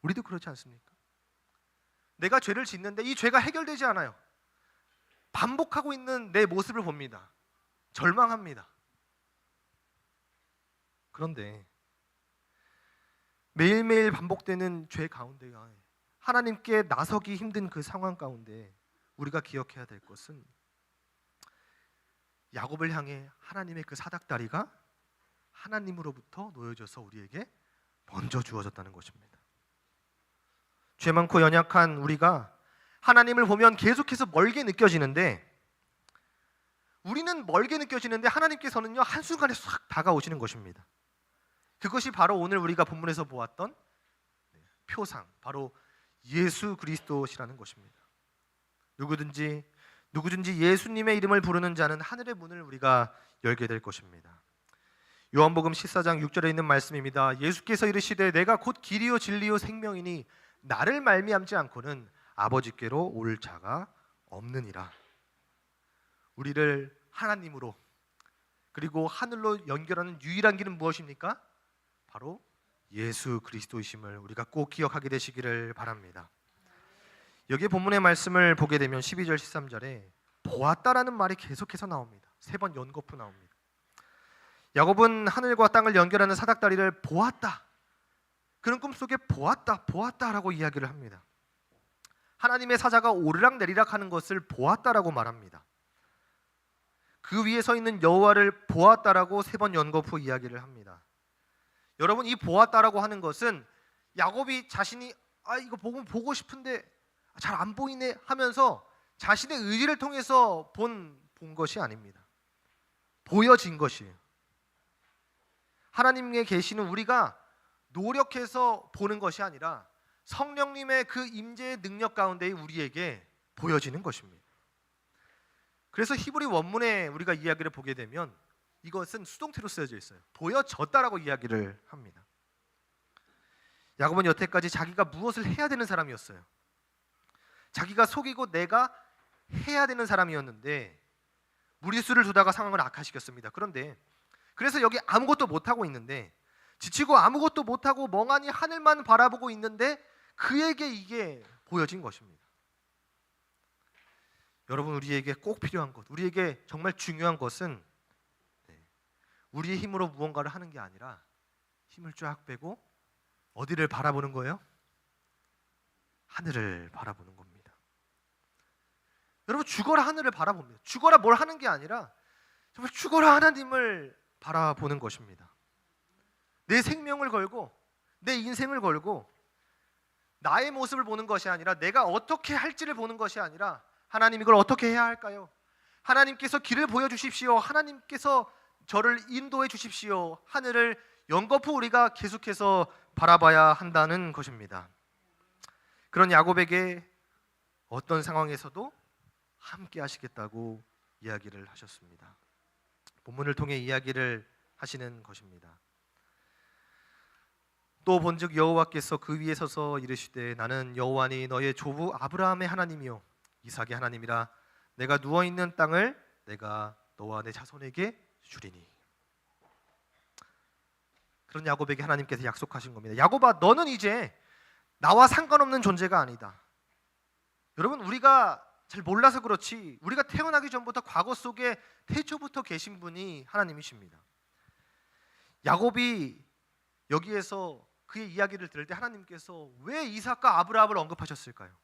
우리도 그렇지 않습니까? 내가 죄를 짓는데 이 죄가 해결되지 않아요. 반복하고 있는 내 모습을 봅니다. 절망합니다. 그런데 매일매일 반복되는 죄 가운데 하나님께 나서기 힘든 그 상황 가운데 우리가 기억해야 될 것은, 야곱을 향해 하나님의 그 사닥다리가 하나님으로부터 놓여져서 우리에게 먼저 주어졌다는 것입니다. 죄 많고 연약한 우리가 하나님을 보면 계속해서 멀게 느껴지는데, 우리는 멀게 느껴지는데 하나님께서는요 한순간에 싹 다가오시는 것입니다. 그것이 바로 오늘 우리가 본문에서 보았던 표상, 바로 예수 그리스도시라는 것입니다. 누구든지 예수님의 이름을 부르는 자는 하늘의 문을 우리가 열게 될 것입니다. 요한복음 14장 6절에 있는 말씀입니다. 예수께서 이르시되 내가 곧 길이요 진리요 생명이니 나를 말미암지 않고는 아버지께로 올 자가 없느니라. 우리를 하나님으로, 그리고 하늘로 연결하는 유일한 길은 무엇입니까? 바로 예수 그리스도이심을 우리가 꼭 기억하게 되시기를 바랍니다. 여기 본문의 말씀을 보게 되면 12절 13절에 보았다라는 말이 계속해서 나옵니다. 3번 연거푸 나옵니다. 야곱은 하늘과 땅을 연결하는 사닥다리를 보았다, 그런 꿈속에 보았다라고 이야기를 합니다. 하나님의 사자가 오르락 내리락 하는 것을 보았다라고 말합니다. 그 위에 서 있는 여호와를 보았다라고 3번 연거푸 이야기를 합니다. 여러분, 이 보았다라고 하는 것은 야곱이 자신이 이거 보고 싶은데 잘 안 보이네 하면서 자신의 의지를 통해서 본 것이 아닙니다. 보여진 것이에요. 하나님의 계시는 우리가 노력해서 보는 것이 아니라 성령님의 그 임재의 능력 가운데 우리에게 보여지는 것입니다. 그래서 히브리 원문에 우리가 이야기를 보게 되면 이것은 수동태로 쓰여져 있어요. 보여졌다라고 이야기를 합니다. 야곱은 여태까지 자기가 무엇을 해야 되는 사람이었어요. 자기가 속이고 내가 해야 되는 사람이었는데 무리수를 두다가 상황을 악화시켰습니다. 그래서 여기 아무것도 못하고 있는데, 지치고 아무것도 못하고 멍하니 하늘만 바라보고 있는데 그에게 이게 보여진 것입니다. 여러분, 우리에게 꼭 필요한 것, 우리에게 정말 중요한 것은 우리의 힘으로 무언가를 하는 게 아니라 힘을 쫙 빼고 어디를 바라보는 거예요? 하늘을 바라보는 겁니다. 여러분, 죽어라 하늘을 바라봅니다. 죽어라 뭘 하는 게 아니라 정말 죽어라 하나님을 바라보는 것입니다. 내 생명을 걸고 내 인생을 걸고 나의 모습을 보는 것이 아니라, 내가 어떻게 할지를 보는 것이 아니라, 하나님 이걸 어떻게 해야 할까요? 하나님께서 길을 보여주십시오. 하나님께서 저를 인도해 주십시오. 하늘을 연거푸 우리가 계속해서 바라봐야 한다는 것입니다. 그런 야곱에게 어떤 상황에서도 함께 하시겠다고 이야기를 하셨습니다. 본문을 통해 이야기를 하시는 것입니다. 또 본즉 여호와께서 그 위에 서서 이르시되 나는 여호와니 너의 조부 아브라함의 하나님이요 이삭의 하나님이라. 내가 누워 있는 땅을 내가 너와 내 자손에게 주리니. 그런 야곱에게 하나님께서 약속하신 겁니다. 야곱아, 너는 이제 나와 상관없는 존재가 아니다. 여러분, 우리가 잘 몰라서 그렇지 우리가 태어나기 전부터 과거 속에 태초부터 계신 분이 하나님이십니다. 야곱이 여기에서 그의 이야기를 들을 때 하나님께서 왜 이삭과 아브라함을 언급하셨을까요?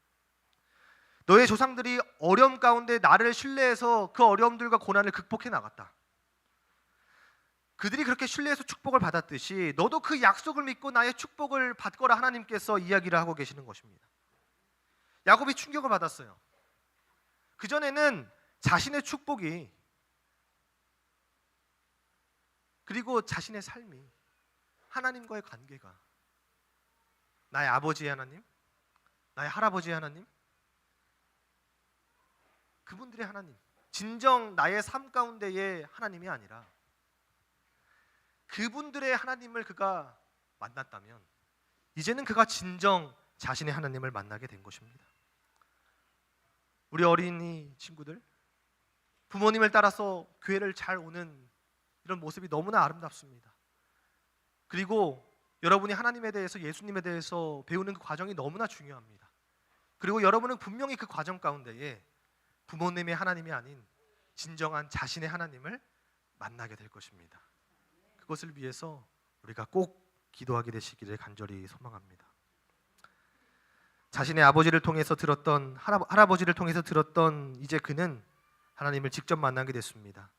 너의 조상들이 어려움 가운데 나를 신뢰해서 그 어려움들과 고난을 극복해 나갔다. 그들이 그렇게 신뢰해서 축복을 받았듯이 너도 그 약속을 믿고 나의 축복을 받거라. 하나님께서 이야기를 하고 계시는 것입니다. 야곱이 충격을 받았어요. 그전에는 자신의 축복이 그리고 자신의 삶이 하나님과의 관계가 나의 아버지의 하나님, 나의 할아버지의 하나님, 그분들의 하나님, 진정 나의 삶 가운데의 하나님이 아니라 그분들의 하나님을 그가 만났다면 이제는 그가 진정 자신의 하나님을 만나게 된 것입니다. 우리 어린이 친구들, 부모님을 따라서 교회를 잘 오는 이런 모습이 너무나 아름답습니다. 그리고 여러분이 하나님에 대해서, 예수님에 대해서 배우는 그 과정이 너무나 중요합니다. 그리고 여러분은 분명히 그 과정 가운데에 부모님의 하나님이 아닌 진정한 자신의 하나님을 만나게 될 것입니다. 그것을 위해서 우리가 꼭 기도하게 되시기를 간절히 소망합니다. 자신의 아버지를 통해서 들었던 할아버지를 통해서 들었던 이제 그는 하나님을 직접 만나게 됐습니다.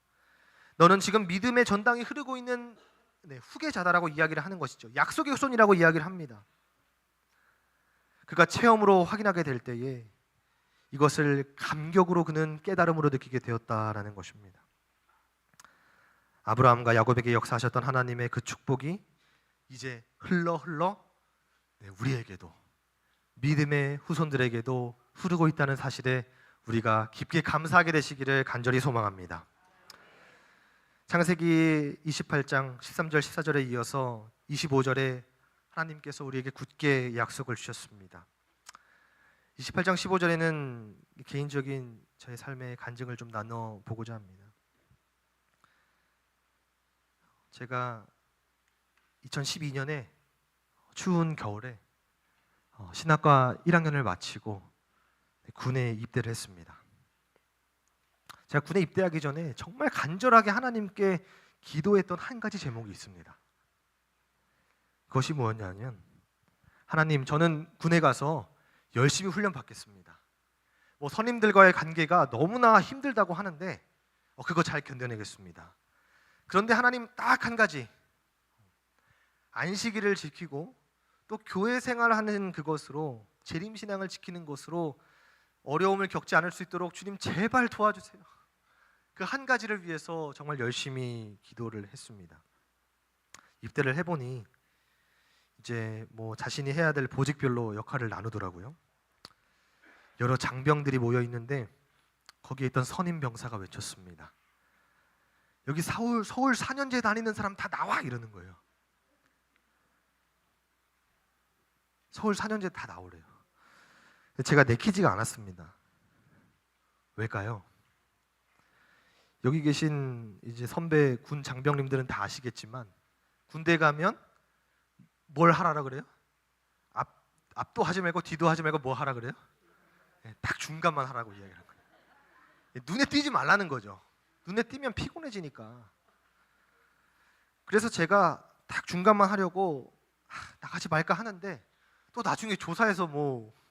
너는 지금 믿음의 전당이 흐르고 있는 후계자다라고 이야기를 하는 것이죠. 약속의 후손이라고 이야기를 합니다. 그가 체험으로 확인하게 될 때에 이것을 감격으로 그는 깨달음으로 느끼게 되었다라는 것입니다. 아브라함과 야곱에게 역사하셨던 하나님의 그 축복이 이제 흘러 우리에게도, 믿음의 후손들에게도 흐르고 있다는 사실에 우리가 깊게 감사하게 되시기를 간절히 소망합니다. 창세기 28장 13절 14절에 이어서 25절에 하나님께서 우리에게 굳게 약속을 주셨습니다. 28장 15절에는 개인적인 저의 삶의 간증을 좀 나눠보고자 합니다. 제가 2012년에 추운 겨울에 신학과 1학년을 마치고 군에 입대를 했습니다. 제가 군에 입대하기 전에 정말 간절하게 하나님께 기도했던 한 가지 제목이 있습니다. 그것이 뭐였냐면, 하나님, 저는 군에 가서 열심히 훈련 받겠습니다. 선임들과의 관계가 너무나 힘들다고 하는데 그거 잘 견뎌내겠습니다. 그런데 하나님, 딱 한 가지, 안식일을 지키고 또 교회 생활하는 그것으로, 재림신앙을 지키는 것으로 어려움을 겪지 않을 수 있도록 주님 제발 도와주세요. 그 한 가지를 위해서 정말 열심히 기도를 했습니다. 입대를 해보니 이제 자신이 해야 될 보직별로 역할을 나누더라고요. 여러 장병들이 모여 있는데 거기에 있던 선임 병사가 외쳤습니다. 여기 서울 4년제 다니는 사람 다 나와, 이러는 거예요. 서울 4년제 다 나오래요. 제가 내키지가 않았습니다. 왜일까요? 여기 계신 이제 선배 군 장병님들은 다 아시겠지만 군대 가면 뭘 하라 그래요? 앞도 하지 말고 뒤도 하지 말고 뭐 하라 그래요? 딱 중간만 하라고 이야기하는 거예요. 눈에 띄지 말라는 거죠. 눈에 띄면 피곤해지니까. 그래서 제가 딱 중간만 하려고 나가지 말까 하는데 또 나중에 조사해서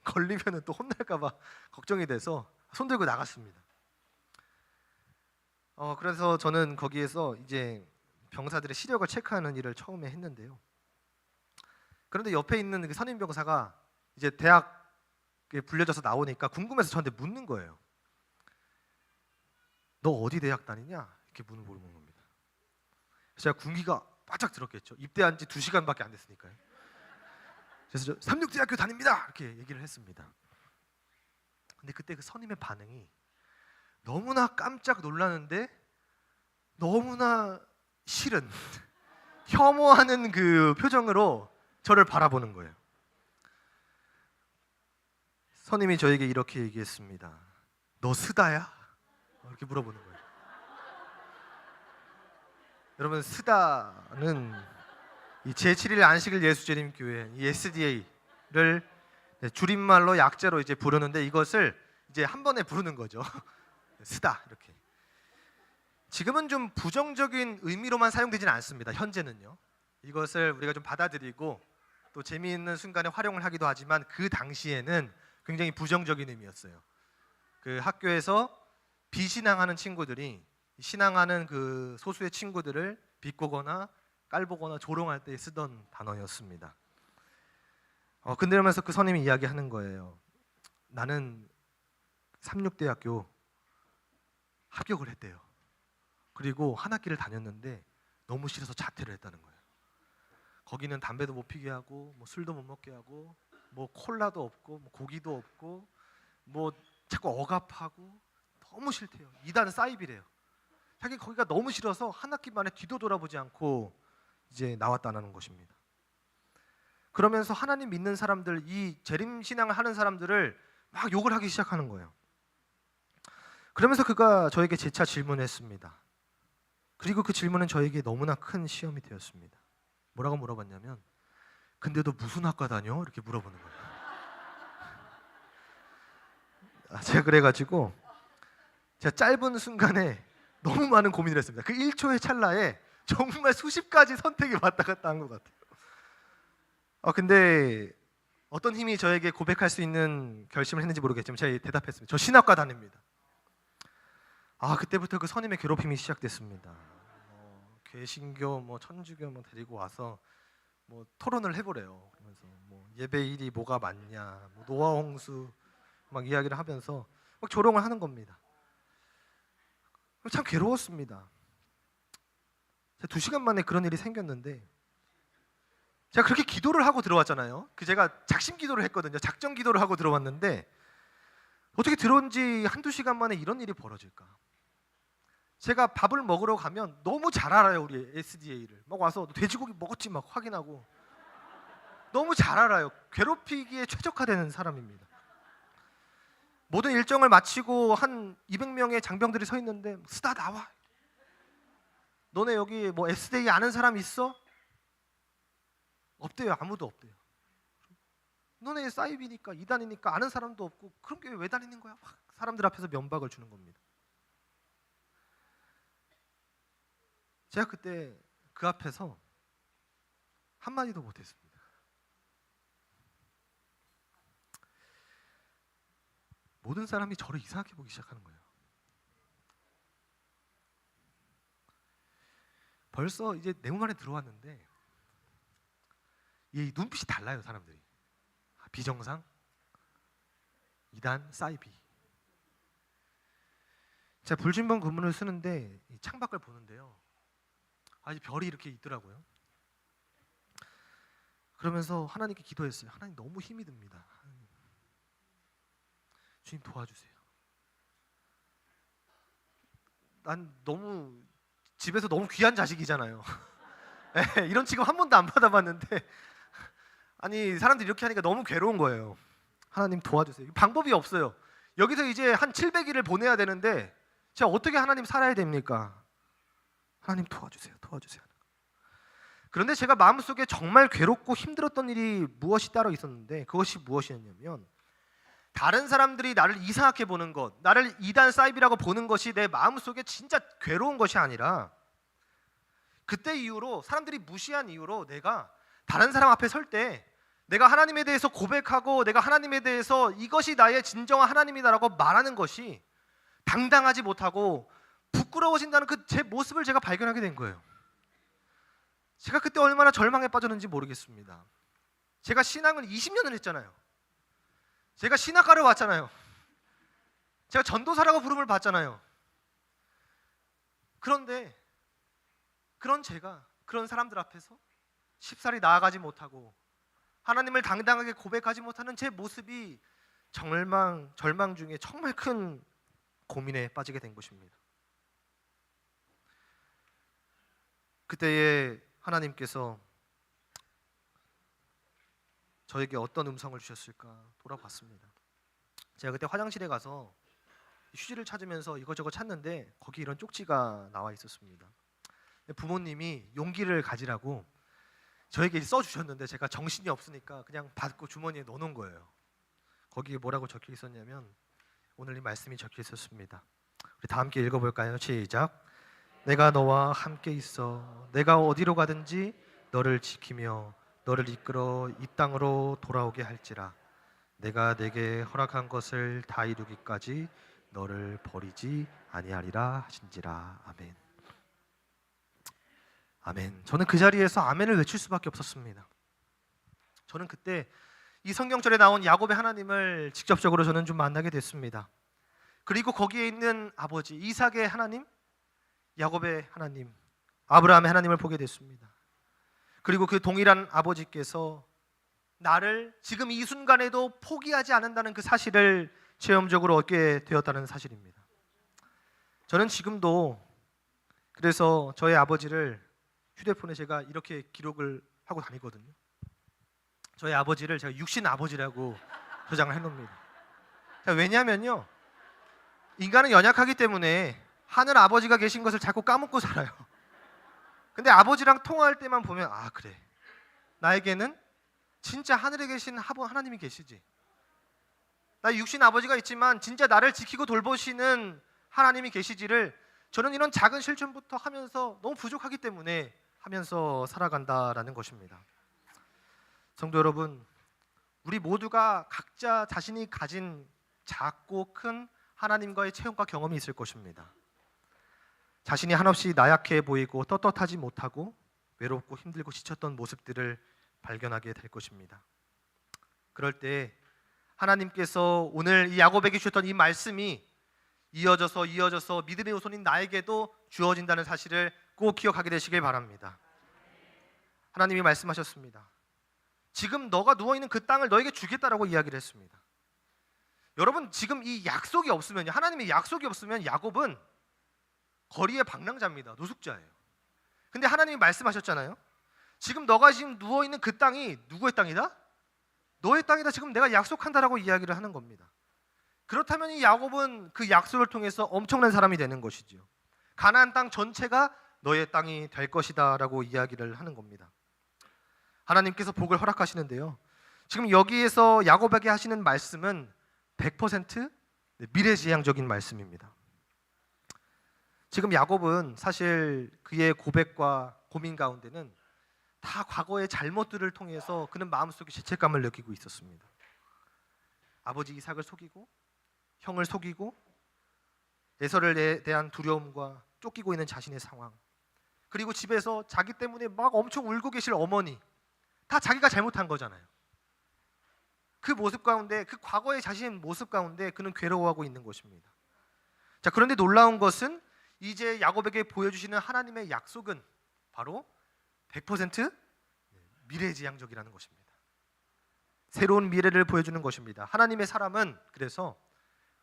걸리면 또 혼날까 봐 걱정이 돼서 손 들고 나갔습니다. 그래서 저는 거기에서 이제 병사들의 시력을 체크하는 일을 처음에 했는데요. 그런데 옆에 있는 그 선임 병사가 이제 대학에 불려져서 나오니까 궁금해서 저한테 묻는 거예요. 너 어디 대학 다니냐? 이렇게 물어보는 겁니다. 그래서 제가 군기가 바짝 들었겠죠. 입대한 지 2시간밖에 안 됐으니까요. 그래서 저 삼육대학교 다닙니다, 이렇게 얘기를 했습니다. 근데 그때 그 선임의 반응이 너무나 깜짝 놀라는데 너무나 싫은 혐오하는 그 표정으로 저를 바라보는 거예요. 선임이 저에게 이렇게 얘기했습니다. 너 스다야? 이렇게 물어보는 거예요. 여러분, 스다는 이 제7일 안식일 예수재림교회 이 SDA를 줄임말로 약자로 이제 부르는데 이것을 이제 한 번에 부르는 거죠. 스다 이렇게. 지금은 좀 부정적인 의미로만 사용되지는 않습니다. 현재는요. 이것을 우리가 좀 받아들이고 또 재미있는 순간에 활용을 하기도 하지만 그 당시에는 굉장히 부정적인 의미였어요. 그 학교에서 비신앙하는 친구들이 신앙하는 그 소수의 친구들을 비꼬거나 깔보거나 조롱할 때 쓰던 단어였습니다. 근데 이러면서 그 선임이 이야기하는 거예요. 나는 삼육대학교 합격을 했대요. 그리고 한 학기를 다녔는데 너무 싫어서 자퇴를 했다는 거예요. 거기는 담배도 못 피게 하고 뭐 술도 못 먹게 하고 뭐 콜라도 없고 뭐 고기도 없고 뭐 자꾸 억압하고 너무 싫대요. 이단 사이비래요. 자기 거기가 너무 싫어서 한 학기 만에 뒤도 돌아보지 않고 이제 나왔다는 것입니다. 그러면서 하나님 믿는 사람들, 이 재림 신앙을 하는 사람들을 막 욕을 하기 시작하는 거예요. 그러면서 그가 저에게 재차 질문했습니다. 그리고 그 질문은 저에게 너무나 큰 시험이 되었습니다. 뭐라고 물어봤냐면, 근데 너 무슨 학과 다녀? 이렇게 물어보는 거예요. 제가 그래가지고 제가 짧은 순간에 너무 많은 고민을 했습니다. 그 1초의 찰나에 정말 수십 가지 선택이 왔다 갔다 한 것 같아요. 근데 어떤 힘이 저에게 고백할 수 있는 결심을 했는지 모르겠지만 제가 대답했습니다. 저 신학과 다닙니다. 그때부터 그 선임의 괴롭힘이 시작됐습니다. 개신교, 뭐 천주교 뭐 데리고 와서 뭐 토론을 해보래요. 그러면서 뭐 예배일이 뭐가 맞냐, 뭐 노아 홍수 막 이야기를 하면서 막 조롱을 하는 겁니다. 참 괴로웠습니다. 2시간 만에 그런 일이 생겼는데 제가 그렇게 기도를 하고 들어왔잖아요. 제가 작심 기도를 했거든요. 작정 기도를 하고 들어왔는데 어떻게 들어온 지 한두 시간 만에 이런 일이 벌어질까? 제가 밥을 먹으러 가면 너무 잘 알아요. 우리 SDA를 막 와서 돼지고기 먹었지 막 확인하고 너무 잘 알아요. 괴롭히기에 최적화되는 사람입니다. 모든 일정을 마치고 한 200명의 장병들이 서 있는데 스다 나와. 너네 여기 뭐 SDA 아는 사람 있어? 없대요. 아무도 없대요. 너네 사이비니까 이단이니까 아는 사람도 없고 그런 게 왜 다니는 거야? 막 사람들 앞에서 면박을 주는 겁니다. 제가 그때 그 앞에서 한마디도 못했습니다. 모든 사람이 저를 이상하게 보기 시작하는 거예요. 벌써 이제 내 몸 안에 들어왔는데 이 눈빛이 달라요. 사람들이 비정상, 이단, 사이비. 제가 불진번 구문을 쓰는데 이 창밖을 보는데요. 아주 별이 이렇게 있더라고요. 그러면서 하나님께 기도했어요. 하나님 너무 힘이 듭니다. 하나님, 주님 도와주세요. 난 너무 집에서 너무 귀한 자식이잖아요. 이런 취급 한 번도 안 받아봤는데 아니 사람들이 이렇게 하니까 너무 괴로운 거예요. 하나님 도와주세요. 방법이 없어요. 여기서 이제 한 700일을 보내야 되는데 제가 어떻게 하나님 살아야 됩니까? 하나님 도와주세요. 도와주세요. 그런데 제가 마음속에 정말 괴롭고 힘들었던 일이 무엇이 따로 있었는데 그것이 무엇이었냐면 다른 사람들이 나를 이상하게 보는 것, 나를 이단 사이비라고 보는 것이 내 마음속에 진짜 괴로운 것이 아니라 그때 이후로 사람들이 무시한 이유로 내가 다른 사람 앞에 설 때 내가 하나님에 대해서 고백하고 내가 하나님에 대해서 이것이 나의 진정한 하나님이다라고 말하는 것이 당당하지 못하고 부끄러워진다는 그 제 모습을 제가 발견하게 된 거예요. 제가 그때 얼마나 절망에 빠졌는지 모르겠습니다. 제가 신앙을 20년을 했잖아요. 제가 신학과를 왔잖아요. 제가 전도사라고 부름을 받잖아요. 그런데 그런 제가 그런 사람들 앞에서 쉽사리 나아가지 못하고 하나님을 당당하게 고백하지 못하는 제 모습이 절망 중에 정말 큰 고민에 빠지게 된 것입니다. 그때에 하나님께서 저에게 어떤 음성을 주셨을까 돌아봤습니다. 제가 그때 화장실에 가서 휴지를 찾으면서 이것저것 찾는데 거기 이런 쪽지가 나와 있었습니다. 부모님이 용기를 가지라고 저에게 써주셨는데 제가 정신이 없으니까 그냥 받고 주머니에 넣어놓은 거예요. 거기에 뭐라고 적혀 있었냐면 오늘 이 말씀이 적혀 있었습니다. 우리 다 함께 읽어볼까요? 시작. 내가 너와 함께 있어 내가 어디로 가든지 너를 지키며 너를 이끌어 이 땅으로 돌아오게 할지라. 내가 내게 허락한 것을 다 이루기까지 너를 버리지 아니하리라 하신지라. 아멘. 아멘. 저는 그 자리에서 아멘을 외칠 수밖에 없었습니다. 저는 그때 이 성경절에 나온 야곱의 하나님을 직접적으로 저는 좀 만나게 됐습니다. 그리고 거기에 있는 아버지 이삭의 하나님, 야곱의 하나님, 아브라함의 하나님을 보게 됐습니다. 그리고 그 동일한 아버지께서 나를 지금 이 순간에도 포기하지 않는다는 그 사실을 체험적으로 얻게 되었다는 사실입니다. 저는 지금도 그래서 저의 아버지를 휴대폰에 제가 이렇게 기록을 하고 다니거든요. 저희 아버지를 제가 육신 아버지라고 저장을 해놓습니다. 왜냐하면요, 인간은 연약하기 때문에 하늘 아버지가 계신 것을 자꾸 까먹고 살아요. 근데 아버지랑 통화할 때만 보면 아 그래, 나에게는 진짜 하늘에 계신 하나님이 계시지. 나 육신 아버지가 있지만 진짜 나를 지키고 돌보시는 하나님이 계시지를 저는 이런 작은 실천부터 하면서 너무 부족하기 때문에 하면서 살아간다라는 것입니다. 성도 여러분, 우리 모두가 각자 자신이 가진 작고 큰 하나님과의 체험과 경험이 있을 것입니다. 자신이 한없이 나약해 보이고 떳떳하지 못하고 외롭고 힘들고 지쳤던 모습들을 발견하게 될 것입니다. 그럴 때 하나님께서 오늘 이 야곱에게 주셨던 이 말씀이 이어져서 믿음의 후손인 나에게도 주어진다는 사실을 꼭 기억하게 되시길 바랍니다. 하나님이 말씀하셨습니다. 지금 너가 누워있는 그 땅을 너에게 주겠다라고 이야기를 했습니다. 여러분, 지금 이 약속이 없으면, 하나님의 약속이 없으면 야곱은 거리의 방랑자입니다. 노숙자예요. 근데 하나님이 말씀하셨잖아요. 지금 너가 지금 누워있는 그 땅이 누구의 땅이다? 너의 땅이다. 지금 내가 약속한다라고 이야기를 하는 겁니다. 그렇다면 이 야곱은 그 약속을 통해서 엄청난 사람이 되는 것이죠. 가나안 땅 전체가 너의 땅이 될 것이다 라고 이야기를 하는 겁니다. 하나님께서 복을 허락하시는데요, 지금 여기에서 야곱에게 하시는 말씀은 100% 미래지향적인 말씀입니다. 지금 야곱은 사실 그의 고백과 고민 가운데는 다 과거의 잘못들을 통해서 그는 마음속에 죄책감을 느끼고 있었습니다. 아버지 이삭을 속이고 형을 속이고 에서를 대한 두려움과 쫓기고 있는 자신의 상황, 그리고 집에서 자기 때문에 막 엄청 울고 계실 어머니, 다 자기가 잘못한 거잖아요. 그 모습 가운데, 그 과거의 자신의 모습 가운데 그는 괴로워하고 있는 것입니다. 자, 그런데 놀라운 것은 이제 야곱에게 보여주시는 하나님의 약속은 바로 100% 미래지향적이라는 것입니다. 새로운 미래를 보여주는 것입니다. 하나님의 사람은 그래서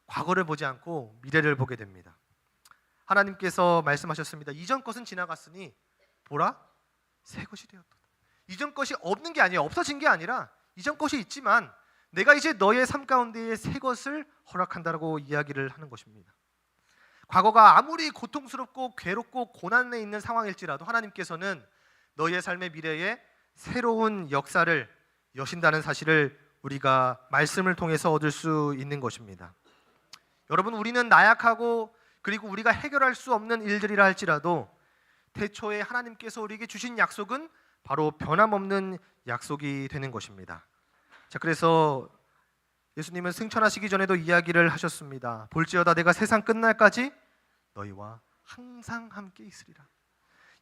과거를 보지 않고 미래를 보게 됩니다. 하나님께서 말씀하셨습니다. 이전 것은 지나갔으니 보라, 새 것이 되었다. 이전 것이 없는 게 아니에요. 없어진 게 아니라 이전 것이 있지만 내가 이제 너의 삶 가운데에 새 것을 허락한다라고 이야기를 하는 것입니다. 과거가 아무리 고통스럽고 괴롭고 고난에 있는 상황일지라도 하나님께서는 너의 삶의 미래에 새로운 역사를 여신다는 사실을 우리가 말씀을 통해서 얻을 수 있는 것입니다. 여러분, 우리는 나약하고 그리고 우리가 해결할 수 없는 일들이라 할지라도 태초에 하나님께서 우리에게 주신 약속은 바로 변함없는 약속이 되는 것입니다. 자, 그래서 예수님은 승천하시기 전에도 이야기를 하셨습니다. 볼지어다 내가 세상 끝날까지 너희와 항상 함께 있으리라.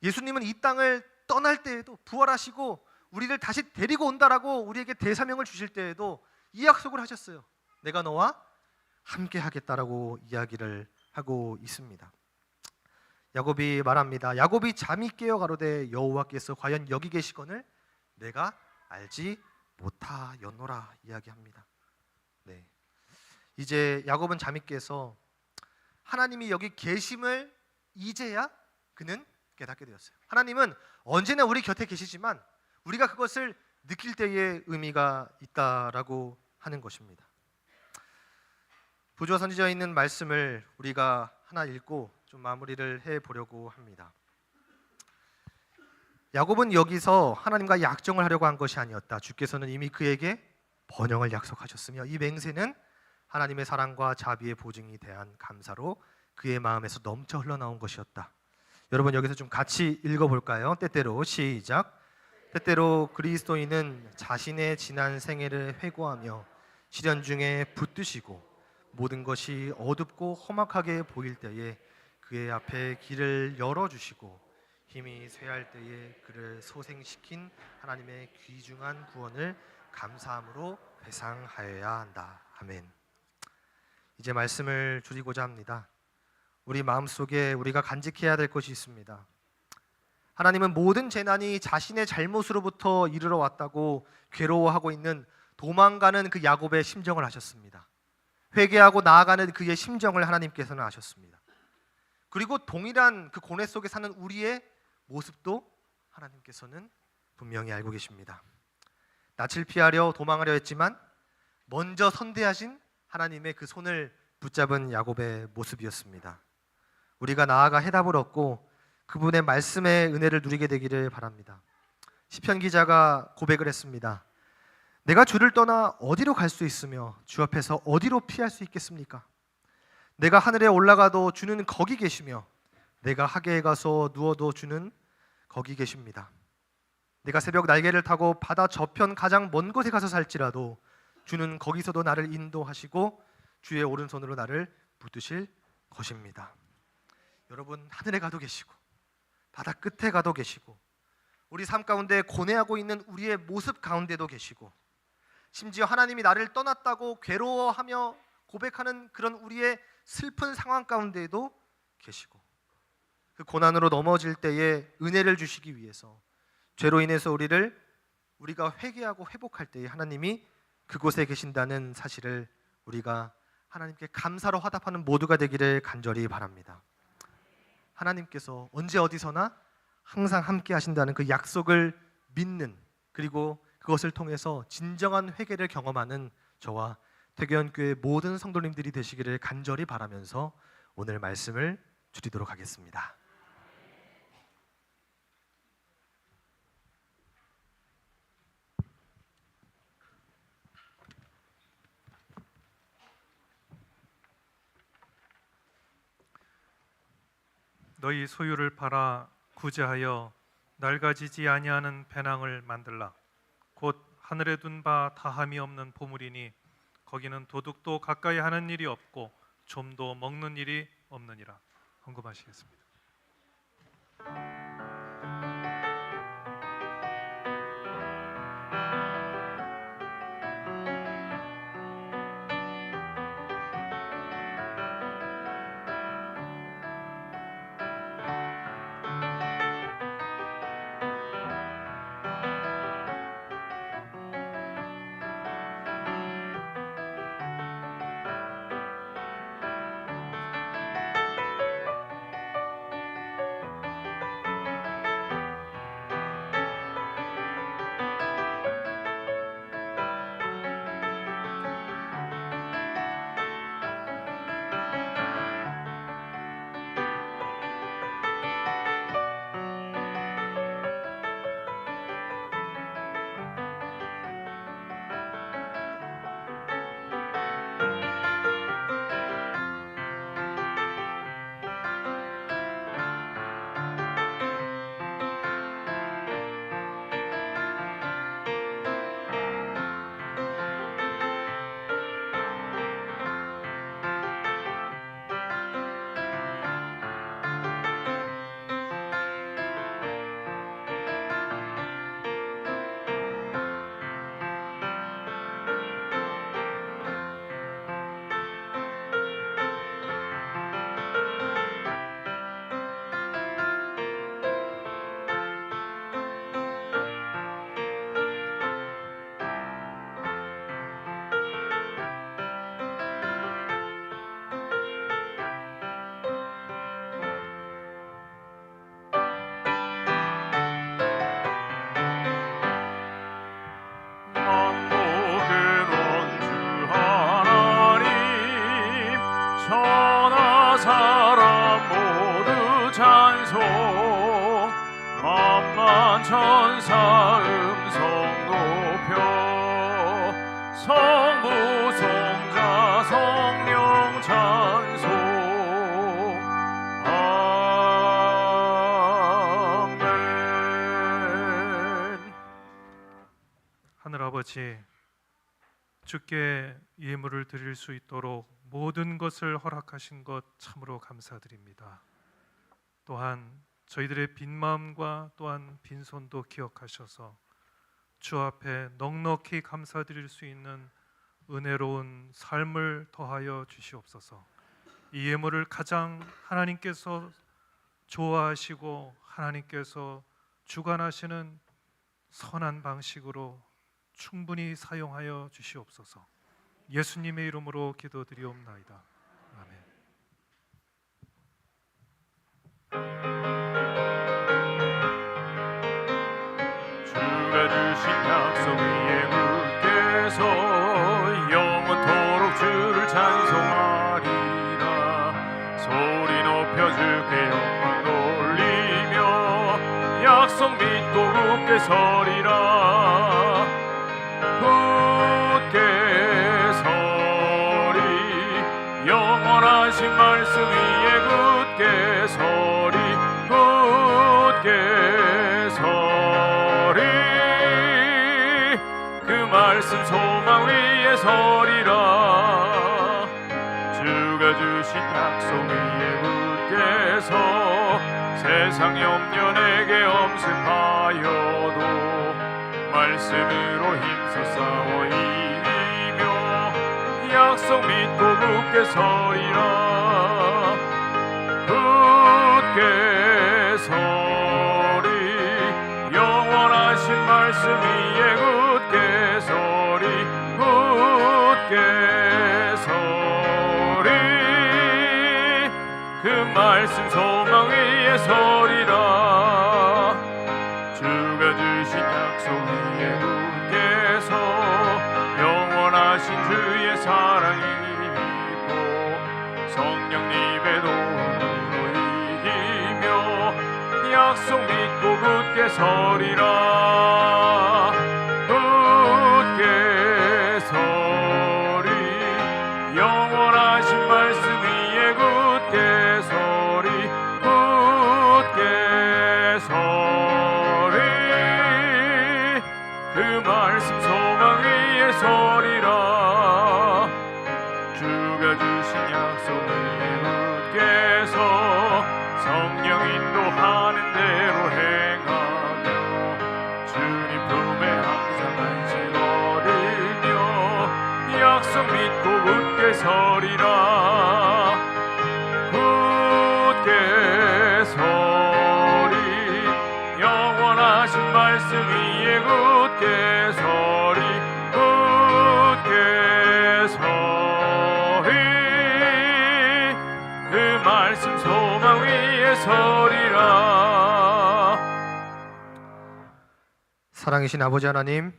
예수님은 이 땅을 떠날 때에도, 부활하시고 우리를 다시 데리고 온다라고 우리에게 대사명을 주실 때에도 이 약속을 하셨어요. 내가 너와 함께 하겠다라고 이야기를 하고 있습니다. 야곱이 말합니다. 야곱이 잠이 깨어 가로되 여호와께서 과연 여기 계시거늘 내가 알지 못하였노라 이야기합니다. 네, 이제 야곱은 잠이 깨서 하나님이 여기 계심을 이제야 그는 깨닫게 되었어요. 하나님은 언제나 우리 곁에 계시지만 우리가 그것을 느낄 때에 의미가 있다라고 하는 것입니다. 부조와 선지자에 있는 말씀을 우리가 하나 읽고 좀 마무리를 해보려고 합니다. 야곱은 여기서 하나님과 약정을 하려고 한 것이 아니었다. 주께서는 이미 그에게 번영을 약속하셨으며 이 맹세는 하나님의 사랑과 자비의 보증이 대한 감사로 그의 마음에서 넘쳐 흘러나온 것이었다. 여러분 여기서 좀 같이 읽어볼까요? 때때로 시작. 때때로 그리스도인은 자신의 지난 생애를 회고하며 시련 중에 붙드시고 모든 것이 어둡고 험악하게 보일 때에 그의 앞에 길을 열어주시고 힘이 쇠할 때에 그를 소생시킨 하나님의 귀중한 구원을 감사함으로 회상하여야 한다. 아멘. 이제 말씀을 줄이고자 합니다. 우리 마음속에 우리가 간직해야 될 것이 있습니다. 하나님은 모든 재난이 자신의 잘못으로부터 이르러 왔다고 괴로워하고 있는 도망가는 그 야곱의 심정을 아셨습니다. 회개하고 나아가는 그의 심정을 하나님께서는 아셨습니다. 그리고 동일한 그 고뇌 속에 사는 우리의 모습도 하나님께서는 분명히 알고 계십니다. 낯을 피하려 도망하려 했지만 먼저 선대하신 하나님의 그 손을 붙잡은 야곱의 모습이었습니다. 우리가 나아가 해답을 얻고 그분의 말씀의 은혜를 누리게 되기를 바랍니다. 시편 기자가 고백을 했습니다. 내가 주를 떠나 어디로 갈 수 있으며 주 앞에서 어디로 피할 수 있겠습니까? 내가 하늘에 올라가도 주는 거기 계시며 내가 하계에 가서 누워도 주는 거기 계십니다. 내가 새벽 날개를 타고 바다 저편 가장 먼 곳에 가서 살지라도 주는 거기서도 나를 인도하시고 주의 오른손으로 나를 붙드실 것입니다. 여러분 하늘에 가도 계시고 바다 끝에 가도 계시고 우리 삶 가운데 고뇌하고 있는 우리의 모습 가운데도 계시고 심지어 하나님이 나를 떠났다고 괴로워하며 고백하는 그런 우리의 슬픈 상황 가운데에도 계시고 그 고난으로 넘어질 때에 은혜를 주시기 위해서 죄로 인해서 우리가 회개하고 회복할 때에 하나님이 그곳에 계신다는 사실을 우리가 하나님께 감사로 화답하는 모두가 되기를 간절히 바랍니다. 하나님께서 언제 어디서나 항상 함께 하신다는 그 약속을 믿는 그리고 그것을 통해서 진정한 회개를 경험하는 저와 태교연교회 모든 성도님들이 되시기를 간절히 바라면서 오늘 말씀을 줄이도록 하겠습니다. 너희 소유를 팔아 구제하여 낡아지지 아니하는 배낭을 만들라. 곧 하늘에 둔 바 다함이 없는 보물이니 거기는 도둑도 가까이 하는 일이 없고 좀도 먹는 일이 없느니라. 헌금하시겠습니다. 천사 음성 높여 성부 성자 성령 찬송 아멘. 하늘 아버지, 주께 예물을 드릴 수 있도록 모든 것을 허락하신 것 참으로 감사드립니다. 또한 저희들의 빈 마음과 또한 빈손도 기억하셔서 주 앞에 넉넉히 감사드릴 수 있는 은혜로운 삶을 더하여 주시옵소서. 이 예물을 가장 하나님께서 좋아하시고 하나님께서 주관하시는 선한 방식으로 충분히 사용하여 주시옵소서. 예수님의 이름으로 기도드리옵나이다. 아멘. 주가 주신 약속 위에 굳게서 영원토록 주를 찬송하리라. 소리 높여 주께 영광 돌리며 약속 믿고 굳게 서리라. 굳게 서리 영원하신 말씀 위에 굳게 서리 굳게 서리 그 말씀 소망 위에 서리라. 주가 주신 약속 위에 굳게 서 세상 염려 내게 엄습하여도 말씀으로 힘써 싸워 이기며 약속 믿고 굳게 서리라. 굳게 서리 영원하신 말씀 위에 굳게 서리 굳게 서리 그 말씀 소망 위에 서리라. 주가 주신 약속 위에 굳게 서 영원하신 주의 사랑이 믿고 성령님의 도움으로 이기며 약속 믿고 굳게 서리라. 굳게 서리 영원하신 말씀 위에 굳게 서리 굳게 서리 그 말씀 소망 위에 서리라. 주가 주신 약속 위에 굳게 서 성령 인도하는 대로 행하며 주님 품에 항상 안식 얻으며 약속 믿고 굳게 서리라. 굳게 서리 영원하신 말씀 위에 굳게 서리 굳게 서리 그 말씀 소망 위에 서리라. 사랑이신 아버지 하나님,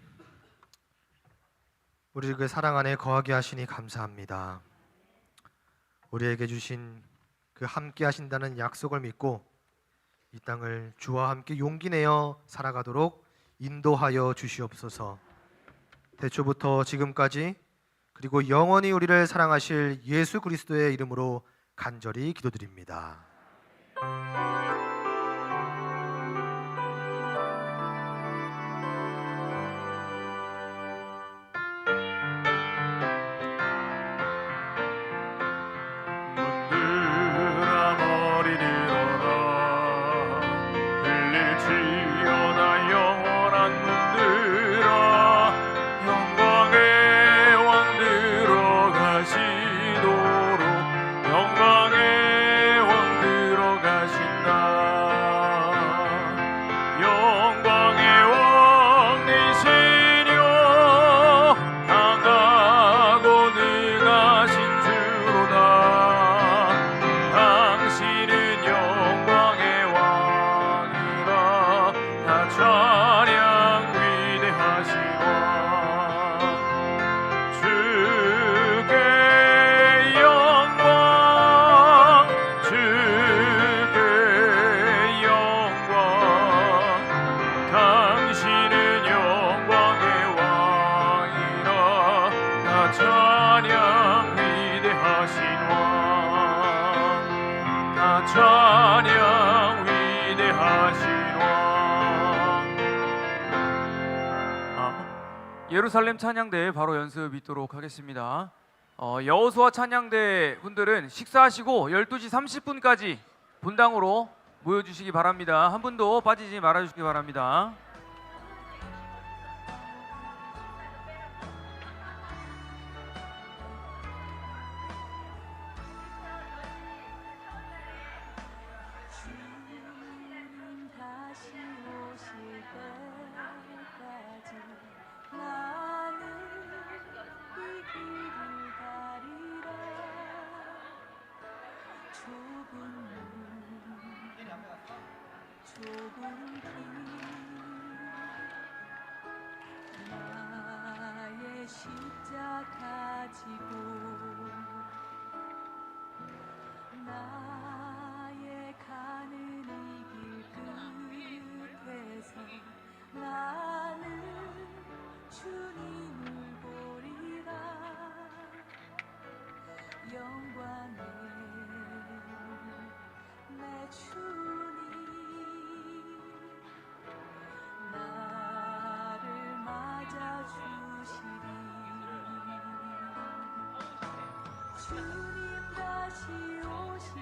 우리 그 사랑 안에 거하게 하시니 감사합니다. 우리에게 주신 그 함께 하신다는 약속을 믿고 이 땅을 주와 함께 용기 내어 살아가도록 인도하여 주시옵소서. 태초부터 지금까지 그리고 영원히 우리를 사랑하실 예수 그리스도의 이름으로 간절히 기도드립니다. 문들아 머리 들어라 들릴지어다 영원한 문들아 영광의 왕 들어가시도록 영광의 왕 들어가신다. 예루살렘 찬양대 바로 연습 있도록 하겠습니다. 여호수아 찬양대 분들은 식사하시고 12시 30분까지 본당으로 모여주시기 바랍니다. 한 분도 빠지지 말아주시기 바랍니다. 주님 다시 오실 때까지 나는 이 길을 가리라. 좁은 길 나의 십자가 지고 나의 가는 이 길 끝에서 나는 주님을 보리라. 영광의 내 주님 나를 맞아 주시리. 주님 다시 오실